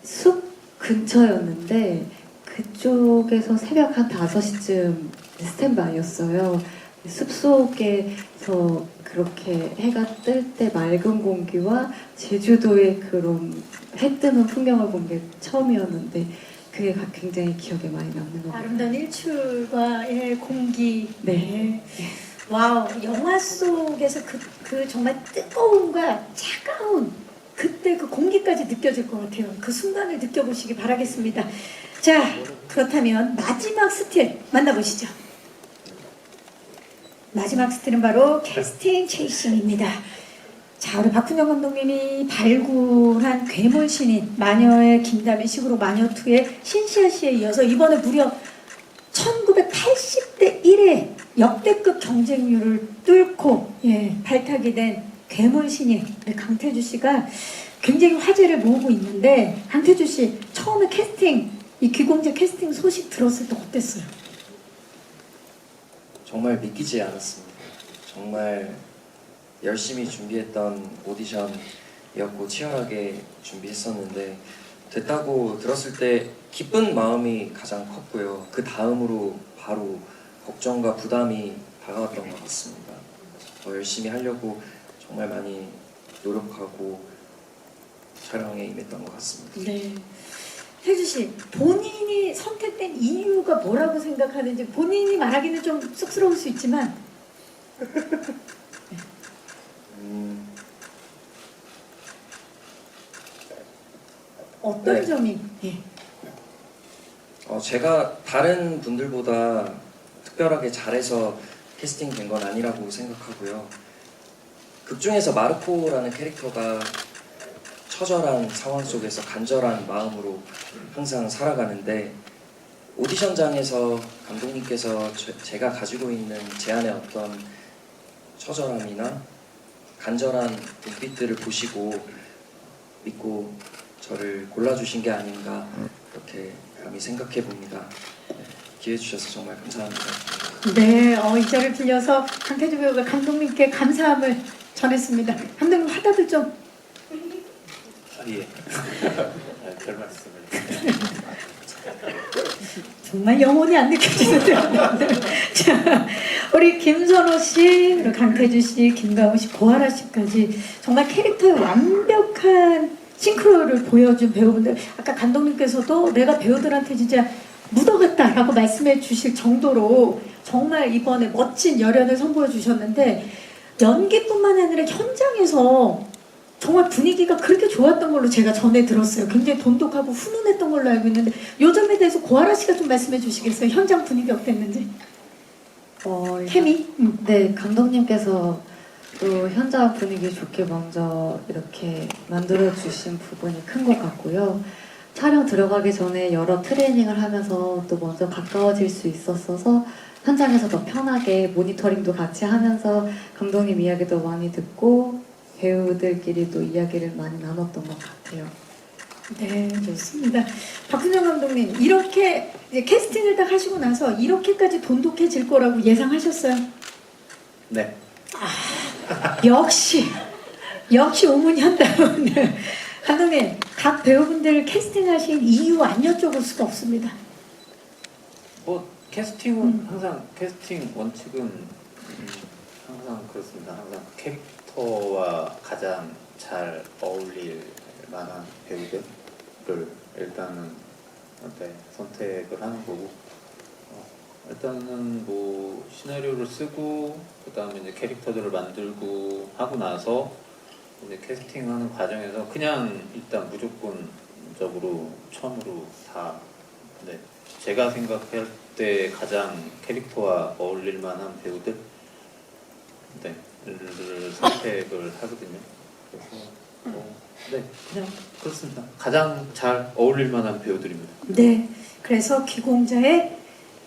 숲 근처였는데 그쪽에서 새벽 한 5시쯤 스탠바이였어요. 숲속에서 그렇게 해가 뜰 때 맑은 공기와 제주도의 그런 해 뜨는 풍경을 본 게 처음이었는데 그게 굉장히 기억에 많이 남는 것 같아요. 아름다운 일출과 공기. 네. 와우, 영화 속에서 그 정말 뜨거움과 차가운 그때 그 공기까지 느껴질 것 같아요. 그 순간을 느껴보시기 바라겠습니다. 자, 그렇다면 마지막 스틸 만나보시죠. 마지막 스틸은 바로 캐스팅 체이싱입니다. 자, 우리 박훈영 감독님이 발굴한 괴물 신인 마녀의 김다미 식으로 마녀2의 신시아 씨에 이어서 이번에 무려 1980대 1의 역대급 경쟁률을 뚫고 발탁이 된 괴물 신인 우리 강태주 씨가 굉장히 화제를 모으고 있는데, 강태주 씨 처음에 캐스팅 이 귀공자 캐스팅 소식 들었을 때 어땠어요? 정말 믿기지 않았습니다. 정말 열심히 준비했던 오디션이었고 치열하게 준비했었는데 됐다고 들었을 때 기쁜 마음이 가장 컸고요. 그 다음으로 바로 걱정과 부담이 다가왔던 것 같습니다. 더 열심히 하려고 정말 많이 노력하고 촬영에 임했던 것 같습니다. 네. 태주 씨, 본인이 선택된 이유가 뭐라고 생각하는지 본인이 말하기는 좀 쑥스러울 수 있지만 어떤 네. 점이 제가 다른 분들보다 특별하게 잘해서 캐스팅된 건 아니라고 생각하고요. 극 중에서 마르코라는 캐릭터가 처절한 상황 속에서 간절한 마음으로 항상 살아가는데, 오디션장에서 감독님께서 제가 가지고 있는 제 안에 어떤 처절함이나 간절한 눈빛들을 보시고 믿고 저를 골라주신 게 아닌가 그렇게 감히 생각해 봅니다. 기회 주셔서 정말 감사합니다. 네, 이 자리를 빌려서 강태주 배우가 감독님께 감사함을 전했습니다. 감독님 하다들 좀 예. 별 말씀을. 정말 영혼이 안 느껴지는데요. 자, 우리 김선호 씨, 그리고 강태주 씨, 김가훈 씨, 고아라 씨까지 정말 캐릭터의 완벽한 싱크로를 보여준 배우분들. 아까 감독님께서도 내가 배우들한테 진짜 묻어갔다라고 말씀해 주실 정도로 정말 이번에 멋진 열연을 선보여 주셨는데, 연기뿐만 아니라 현장에서 정말 분위기가 그렇게 좋았던 걸로 제가 전에 들었어요. 굉장히 돈독하고 훈훈했던 걸로 알고 있는데 이 점에 대해서 고아라 씨가 좀 말씀해 주시겠어요? 현장 분위기 어땠는지? 케미? 네, 감독님께서 또 현장 분위기 좋게 먼저 이렇게 만들어주신 부분이 큰 것 같고요. 촬영 들어가기 전에 여러 트레이닝을 하면서 또 먼저 가까워질 수 있었어서 현장에서 더 편하게 모니터링도 같이 하면서 감독님 이야기도 많이 듣고 배우들끼리도 이야기를 많이 나눴던 것 같아요. 네, 좋습니다. 박훈영 감독님, 이렇게 이제 캐스팅을 딱 하시고 나서 이렇게까지 돈독해질 거라고 예상하셨어요? 네. 역시 우문현다운 감독님, 각 배우분들 캐스팅하신 이유 안 여쭤볼 수가 없습니다. 뭐 캐스팅은 항상 캐스팅 원칙은 항상 그렇습니다. 항상 캐릭터와 가장 잘 어울릴 만한 배우들을 일단은 선택을 하는 거고, 일단은 뭐 시나리오를 쓰고 그다음에 이제 캐릭터들을 만들고 하고 나서 이제 캐스팅하는 과정에서 그냥 일단 무조건적으로 처음으로 다 제가 생각할 때 가장 캐릭터와 어울릴 만한 배우들 를 선택을 하거든요. 그래서 그냥 그렇습니다. 가장 잘 어울릴 만한 배우들입니다. 네, 그래서 귀공자의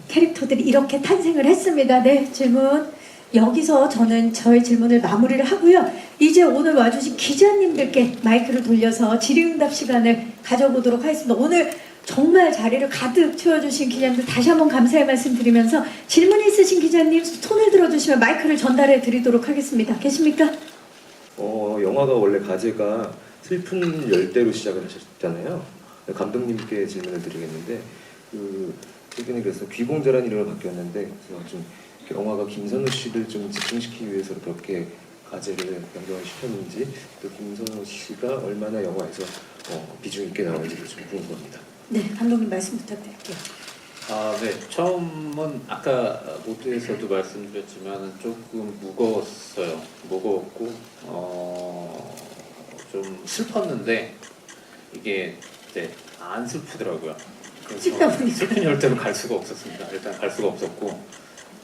캐릭터들이 이렇게 탄생을 했습니다. 네, 질문 여기서 저는 저의 질문을 마무리를 하고요. 이제 오늘 와주신 기자님들께 마이크를 돌려서 질의응답 시간을 가져보도록 하겠습니다. 오늘 정말 자리를 가득 채워주신 기자님들 다시 한번 감사의 말씀 드리면서 질문 있으신 기자님 손을 들어주시면 마이크를 전달해 드리도록 하겠습니다. 계십니까? 영화가 원래 가제가 슬픈 열대로 시작을 하셨잖아요. 감독님께 질문을 드리겠는데, 최근에 그래서 귀공자라는 이름으로 바뀌었는데, 그래서 좀 영화가 김선호 씨를 좀 집중시키기 위해서 그렇게 가제를 변경을 시켰는지, 또 김선호 씨가 얼마나 영화에서 비중 있게 나오는지를 좀 궁금합니다. 네, 감독님 말씀 부탁드릴게요. 네. 처음은 아까 모두에서도 말씀드렸지만 조금 무거웠어요. 무거웠고 좀 슬펐는데 이게 네, 안 슬프더라고요. 찍다 그래서 보니까. 슬픈 열대로 갈 수가 없었습니다. 일단 갈 수가 없었고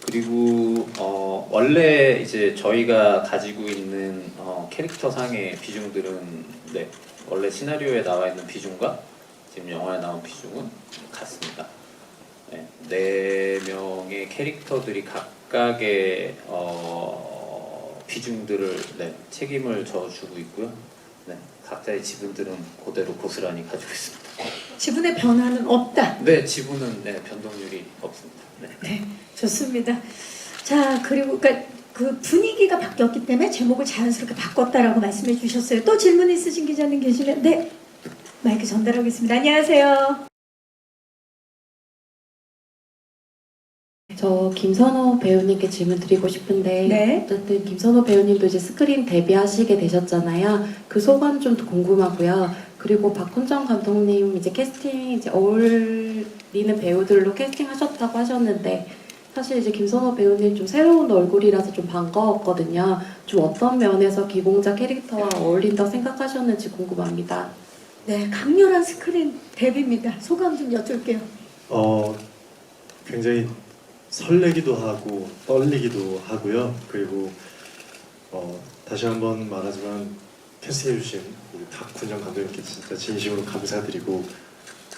그리고 원래 이제 저희가 가지고 있는 캐릭터 상의 비중들은 네, 원래 시나리오에 나와 있는 비중과 지금 영화에 나온 비중은 같습니다. 네, 4명의 캐릭터들이 각각의 비중들을 네, 책임을 져주고 있고요. 네, 각자의 지분들은 그대로 고스란히 가지고 있습니다. 지분의 변화는 없다. 네, 지분은 네, 변동률이 없습니다. 네. 네, 좋습니다. 자, 그리고 그러니까 그 분위기가 바뀌었기 때문에 제목을 자연스럽게 바꿨다라고 말씀해 주셨어요. 또 질문 있으신 기자님 계시면 네, 마이크 전달하겠습니다. 안녕하세요. 저 김선호 배우님께 질문 드리고 싶은데 네. 어쨌든 김선호 배우님도 이제 스크린 데뷔하시게 되셨잖아요. 그 소감 좀 궁금하고요. 그리고 박훈정 감독님 이제 캐스팅 이제 어울리는 배우들로 캐스팅하셨다고 하셨는데 사실 이제 김선호 배우님 좀 새로운 얼굴이라서 좀 반가웠거든요. 좀 어떤 면에서 기공자 캐릭터와 어울린다고 생각하셨는지 궁금합니다. 네, 강렬한 스크린 데뷔입니다. 소감 좀 여쭐게요. 굉장히 설레기도 하고 떨리기도 하고요. 그리고 다시 한번 말하지만 캐스팅해주신 우리 박훈정 감독님께 진짜 진심으로 감사드리고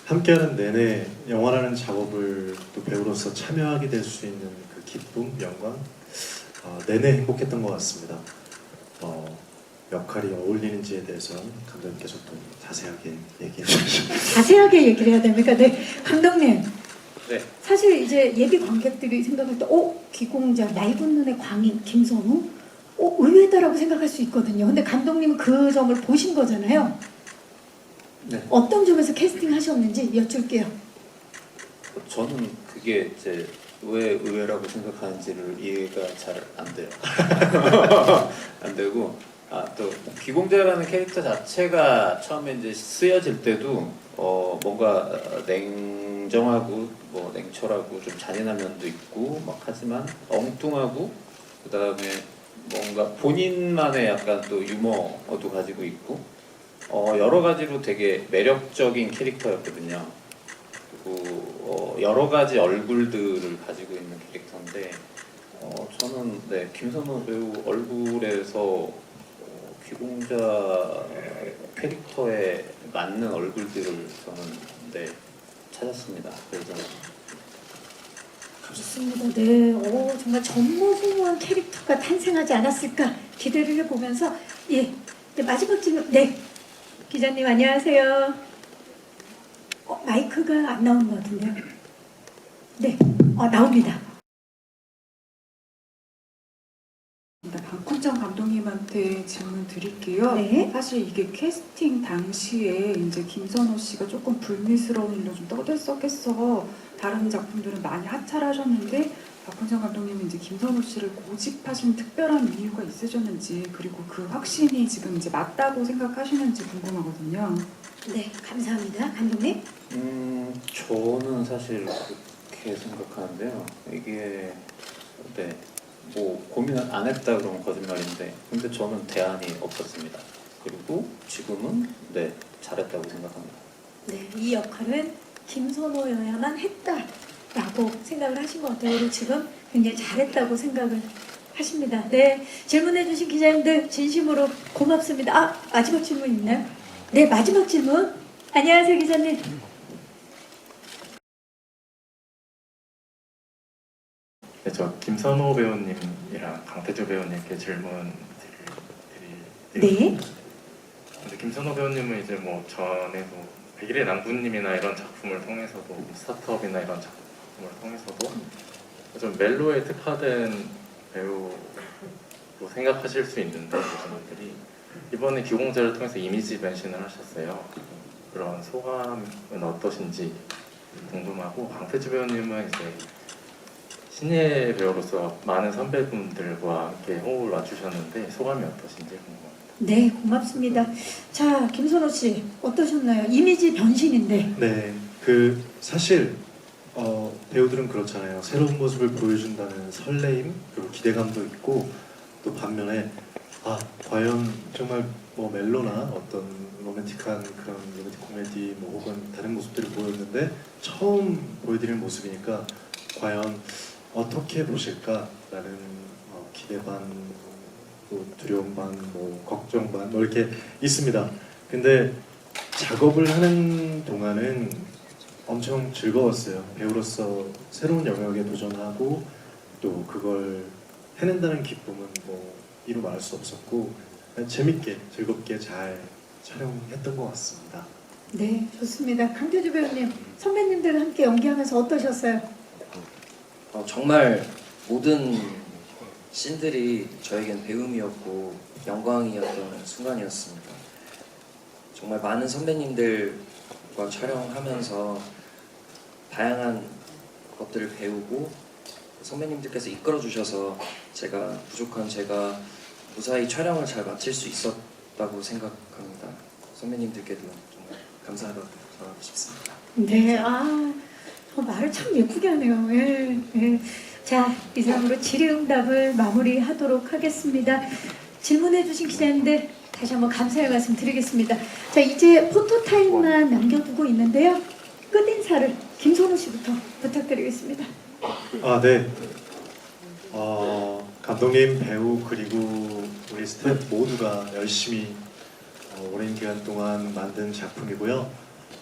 함께하는 내내 영화라는 작업을 또 배우로서 참여하게 될 수 있는 그 기쁨, 영광 내내 행복했던 것 같습니다. 역할이 어울리는지에 대해서는 감독님께서 또 자세하게 얘기해 주시죠. 자세하게 얘기를 해야 됩니까? 네, 감독님. 네. 사실 이제 예비 관객들이 생각할 때, 기공자, 낡은 눈의 광인, 김선우, 의외다라고 생각할 수 있거든요. 근데 감독님은 그 점을 보신 거잖아요. 네. 어떤 점에서 캐스팅하셨는지 여쭐게요. 저는 그게 이제 왜 의외라고 생각하는지를 이해가 잘 안 돼요. 안 되고 또 기공자라는 캐릭터 자체가 처음에 이제 쓰여질 때도 뭔가 냉정하고 뭐 냉철하고 좀 잔인한 면도 있고 막 하지만 엉뚱하고 그 다음에 뭔가 본인만의 약간 또 유머도 가지고 있고 여러 가지로 되게 매력적인 캐릭터였거든요. 그리고 여러 가지 얼굴들을 가지고 있는 캐릭터인데 저는 네, 김선호 배우 얼굴에서 귀공자 캐릭터에 맞는 얼굴들을 저는 네, 찾았습니다. 그래서 좋습니다. 네, 정말 전무후무한 캐릭터가 탄생하지 않았을까 기대를 해보면서 네, 마지막 질문. 네, 기자님 안녕하세요. 마이크가 안 나오는 것 같은데요. 네, 나옵니다. 박훈정 감독님한테 질문 드릴게요. 네. 사실 이게 캐스팅 당시에 이제 김선호 씨가 조금 불미스러운 일로 좀 떠들썩해서 다른 작품들은 많이 하차하셨는데 박훈정 감독님은 이제 김선호 씨를 고집하신 특별한 이유가 있으셨는지 그리고 그 확신이 지금 이제 맞다고 생각하시는지 궁금하거든요. 네, 감사합니다. 감독님. 저는 사실 그렇게 생각하는데요. 이게 네. 뭐 고민을 안 했다 그러면 거짓말인데 근데 저는 대안이 없었습니다. 그리고 지금은 네 잘했다고 생각합니다. 네, 이 역할은 김선호여야만 했다라고 생각을 하신 것 같아요. 그리고 지금 굉장히 잘했다고 생각을 하십니다. 네, 질문해주신 기자님들 진심으로 고맙습니다. 마지막 질문 있나요? 네, 마지막 질문. 안녕하세요, 기자님. 네, 저 김선호 배우님이랑 강태주 배우님께 질문 네. 근데 김선호 배우님은 이제 뭐 전에도 백일의 남부님이나 이런 작품을 통해서도 스타트업이나 이런 작품을 통해서도 좀 멜로에 특화된 배우로 생각하실 수 있는데 분들이 이번에 기공자를 통해서 이미지 변신을 하셨어요. 그런 소감은 어떠신지 궁금하고 강태주 배우님은 이제 신예 배우로서 많은 선배분들과 함께 호흡을 맞추셨는데 소감이 어떠신지 궁금합니다. 네, 고맙습니다. 자, 김선호 씨 어떠셨나요? 이미지 변신인데. 네, 사실 배우들은 그렇잖아요. 새로운 모습을 보여준다는 설레임 그리고 기대감도 있고 또 반면에 아 과연 정말 뭐 멜로나 어떤 로맨틱한 그런 로맨틱 코미디 뭐 혹은 다른 모습들을 보였는데 처음 보여드리는 모습이니까 과연 어떻게 보실까라는 기대 반, 또 두려움 반, 뭐 걱정 반, 뭐 이렇게 있습니다. 근데 작업을 하는 동안은 엄청 즐거웠어요. 배우로서 새로운 영역에 도전하고 또 그걸 해낸다는 기쁨은 뭐 이루 말할 수 없었고 그냥 재밌게 즐겁게 잘 촬영했던 것 같습니다. 네, 좋습니다. 강태주 배우님, 선배님들과 함께 연기하면서 어떠셨어요? 정말 모든 씬들이 저에겐 배움이었고 영광이었던 순간이었습니다. 정말 많은 선배님들과 촬영하면서 다양한 것들을 배우고 선배님들께서 이끌어 주셔서 제가 부족한 제가 무사히 촬영을 잘 마칠 수 있었다고 생각합니다. 선배님들께도 정말 감사하다고 전하고 싶습니다. 네, 말을 참 예쁘게 하네요. 예, 예. 자, 이상으로 질의응답을 마무리하도록 하겠습니다. 질문해주신 기자님들 다시 한번 감사의 말씀 드리겠습니다. 자, 이제 포토타임만 남겨두고 있는데요. 끝인사를 김선우 씨부터 부탁드리겠습니다. 네. 감독님, 배우 그리고 우리 스태프 모두가 열심히 오랜 기간 동안 만든 작품이고요.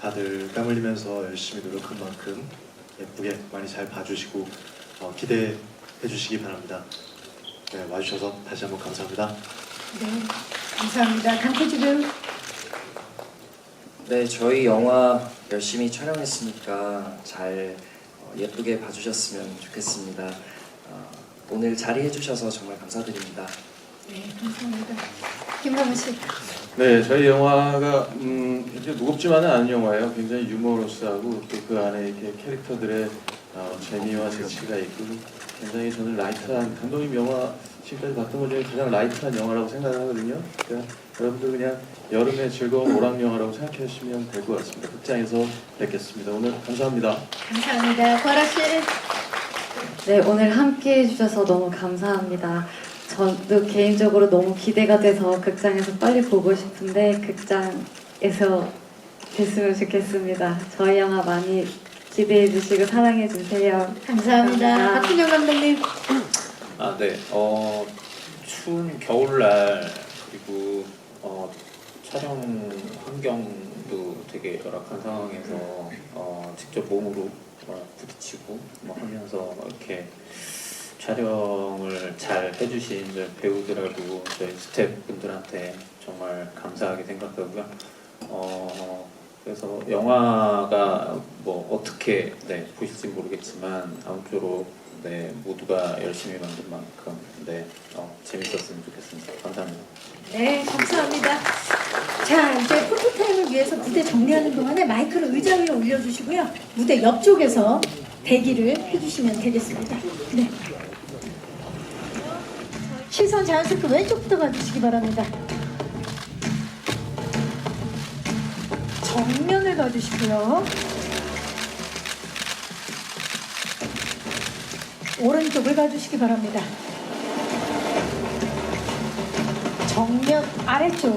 다들 땀 흘리면서 열심히 노력한 만큼 예쁘게 많이 잘 봐주시고 기대해 주시기 바랍니다. 네, 와주셔서 다시 한번 감사합니다. 네, 감사합니다. 강태주 배우. 네, 저희 영화 열심히 촬영했으니까 잘 예쁘게 봐주셨으면 좋겠습니다. 오늘 자리해 주셔서 정말 감사드립니다. 네, 감사합니다. 김광훈 씨. 네, 저희 영화가 이제 무겁지만은 않은 영화예요. 굉장히 유머러스하고 또 그 안에 이렇게 캐릭터들의 재미와 재치가 있고 굉장히 저는 라이트한 감독님 영화 지금까지 봤던 것 중에 가장 라이트한 영화라고 생각하거든요. 그러니까 여러분들 그냥 여름의 즐거운 오락 영화라고 생각해 주시면 될 것 같습니다. 극장에서 뵙겠습니다. 오늘 감사합니다. 감사합니다. 구하라 씨. 네, 오늘 함께 해주셔서 너무 감사합니다. 저도 개인적으로 너무 기대가 돼서 극장에서 빨리 보고 싶은데 극장에서 뵀으면 좋겠습니다. 저희 영화 많이 기대해 주시고 사랑해 주세요. 감사합니다. 박준영 감독님. 네. 추운 겨울날 그리고 촬영 환경도 되게 열악한 상황에서 직접 몸으로 부딪히고 뭐 하면서 이렇게 촬영을 잘 해주신 저희 배우들하고 저희 스태프분들한테 정말 감사하게 생각하고요. 그래서 영화가 뭐 어떻게 보실지 모르겠지만 아무쪼록 모두가 열심히 만든 만큼 재밌었으면 좋겠습니다. 감사합니다. 네, 감사합니다. 자, 이제 포토타임을 위해서 무대 정리하는 동안에 마이크를 의자 위에 올려주시고요. 무대 옆쪽에서 대기를 해주시면 되겠습니다. 네. 시선 자연스럽게 왼쪽부터 봐주시기 바랍니다. 정면을 봐주시고요. 오른쪽을 봐주시기 바랍니다. 정면 아래쪽,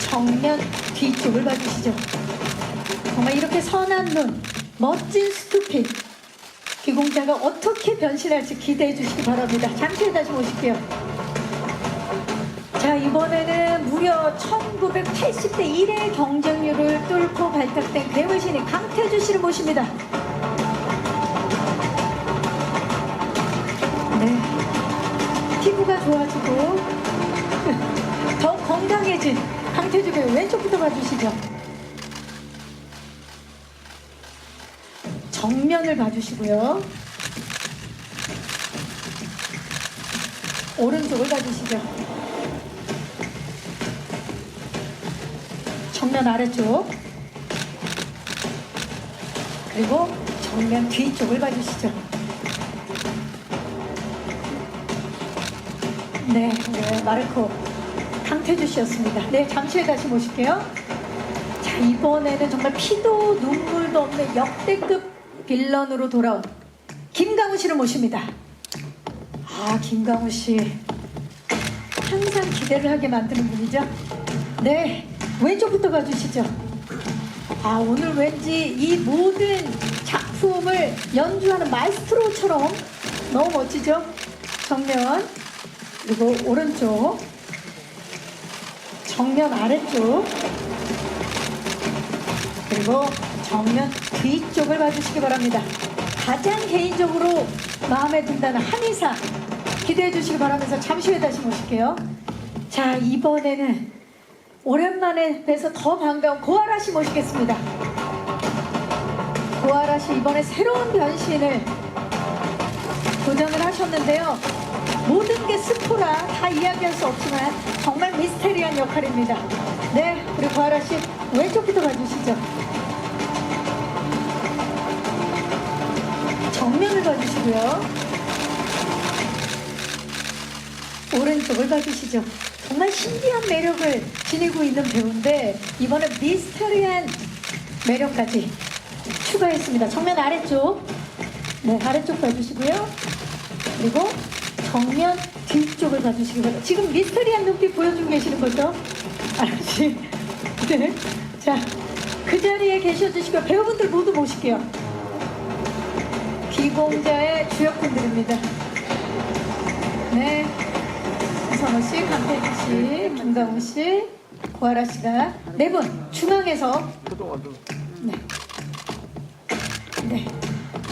정면 뒤쪽을 봐주시죠. 정말 이렇게 선한 눈, 멋진 스투핏, 귀공자가 어떻게 변신할지 기대해 주시기 바랍니다. 잠시 후에 다시 모실게요. 자, 이번에는 무려 1980대 1의 경쟁률을 뚫고 발탁된 괴물 신인 강태주 씨를 모십니다. 네, 피부가 좋아지고 더 건강해진 강태주 배우 왼쪽부터 봐주시죠. 정면을 봐주시고요. 오른쪽을 봐주시죠. 정면 아래쪽, 그리고 정면 뒤쪽을 봐주시죠. 네, 마르코 강태주 씨였습니다. 네, 잠시 후에 다시 모실게요. 자, 이번에는 정말 피도 눈물도 없는 역대급 빌런으로 돌아온 김강우 씨를 모십니다. 아, 김강우 씨 항상 기대를 하게 만드는 분이죠. 네, 왼쪽부터 봐주시죠. 아, 오늘 왠지 이 모든 작품을 연주하는 마에스트로처럼 너무 멋지죠? 정면, 그리고 오른쪽, 정면 아래쪽, 그리고 정면 뒤쪽을 봐주시기 바랍니다. 가장 개인적으로 마음에 든다는 한의사 기대해 주시기 바라면서 잠시 후에 다시 모실게요. 자, 이번에는 오랜만에 뵈서 더 반가운 고아라 씨 모시겠습니다. 고아라 씨 이번에 새로운 변신을 도전을 하셨는데요. 모든 게 스포라 다 이야기할 수 없지만 정말 미스테리한 역할입니다. 네, 그리고 고아라 씨 왼쪽부터 봐주시죠. 정면을 봐주시고요. 오른쪽을 봐주시죠. 정말 신비한 매력을 지니고 있는 배우인데 이번에 미스터리한 매력까지 추가했습니다. 정면 아래쪽, 네, 아래쪽 봐주시고요. 그리고 정면 뒤쪽을 봐주시기 바랍니다. 지금 미스터리한 눈빛 보여주고 계시는 거죠? 알았지? 네. 자, 그 자리에 계셔주시고 배우분들 모두 모실게요. 귀공자의 주역분들입니다. 네. 김선호 씨, 강태주 씨, 김강우 씨, 고아라 씨가 네 분 중앙에서 네. 네.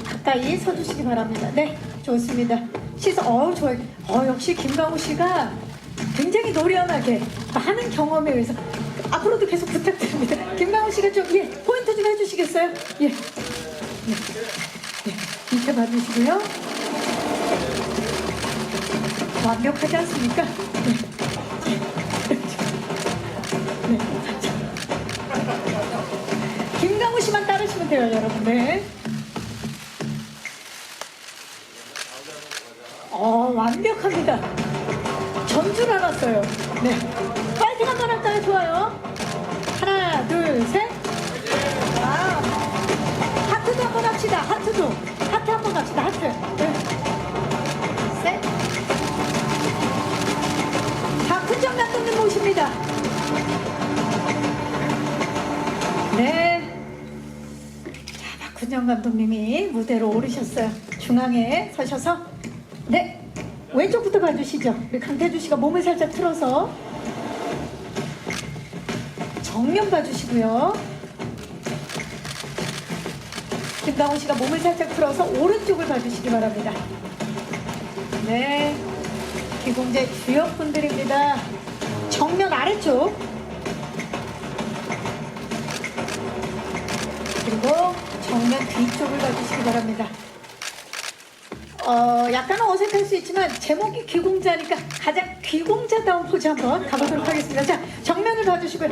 가까이 서주시기 바랍니다. 네, 좋습니다. 시선, 좋아요. 역시 김강우 씨가 굉장히 노련하게 많은 경험에 의해서 앞으로도 계속 부탁드립니다. 김강우 씨가 좀 포인트 좀 해주시겠어요? 예. 밑에 봐주시고요. 완벽하지 않습니까? 네. 김강우 씨만 따르시면 돼요, 여러분. 네. 완벽합니다. 전 줄 알았어요. 네. 파이팅 한번 할까요? 좋아요. 하나, 둘, 셋. 와. 하트도 한번 합시다. 하트 한번 갑시다. 하트. 네. 셋. 박훈정 감독님 모십니다. 네. 자, 박훈정 감독님이 무대로 오르셨어요. 중앙에 서셔서 네. 왼쪽부터 봐주시죠. 우리 강태주 씨가 몸을 살짝 틀어서 정면 봐주시고요. 김강우 씨가 몸을 살짝 틀어서 오른쪽을 봐주시기 바랍니다. 네, 기공제 주역분들입니다. 정면 아래쪽, 그리고 정면 뒤쪽을 봐주시기 바랍니다. 약간은 어색할 수 있지만 제목이 귀공자니까 가장 귀공자다운 포즈 한번 가보도록 하겠습니다. 자, 정면을 봐주시고요.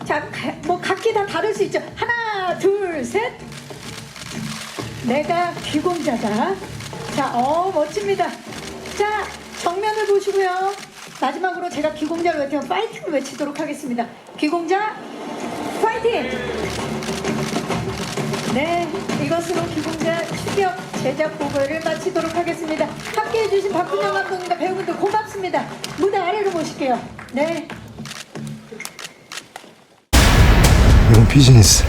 자, 뭐 각기 다 다를 수 있죠. 하나, 둘, 셋. 내가 귀공자다. 자, 멋집니다. 자, 정면을 보시고요. 마지막으로 제가 귀공자를 외치면 파이팅을 외치도록 하겠습니다. 귀공자 파이팅! 네, 이것으로 귀공자 추격 제작 보고를 마치도록 하겠습니다. 함께해 주신 박훈정 감독님과 배우분들 고맙습니다. 무대 아래로 모실게요. 네. 이건 비즈니스.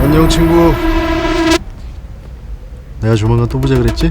안녕 친구. 내가 조만간 또 보자 그랬지?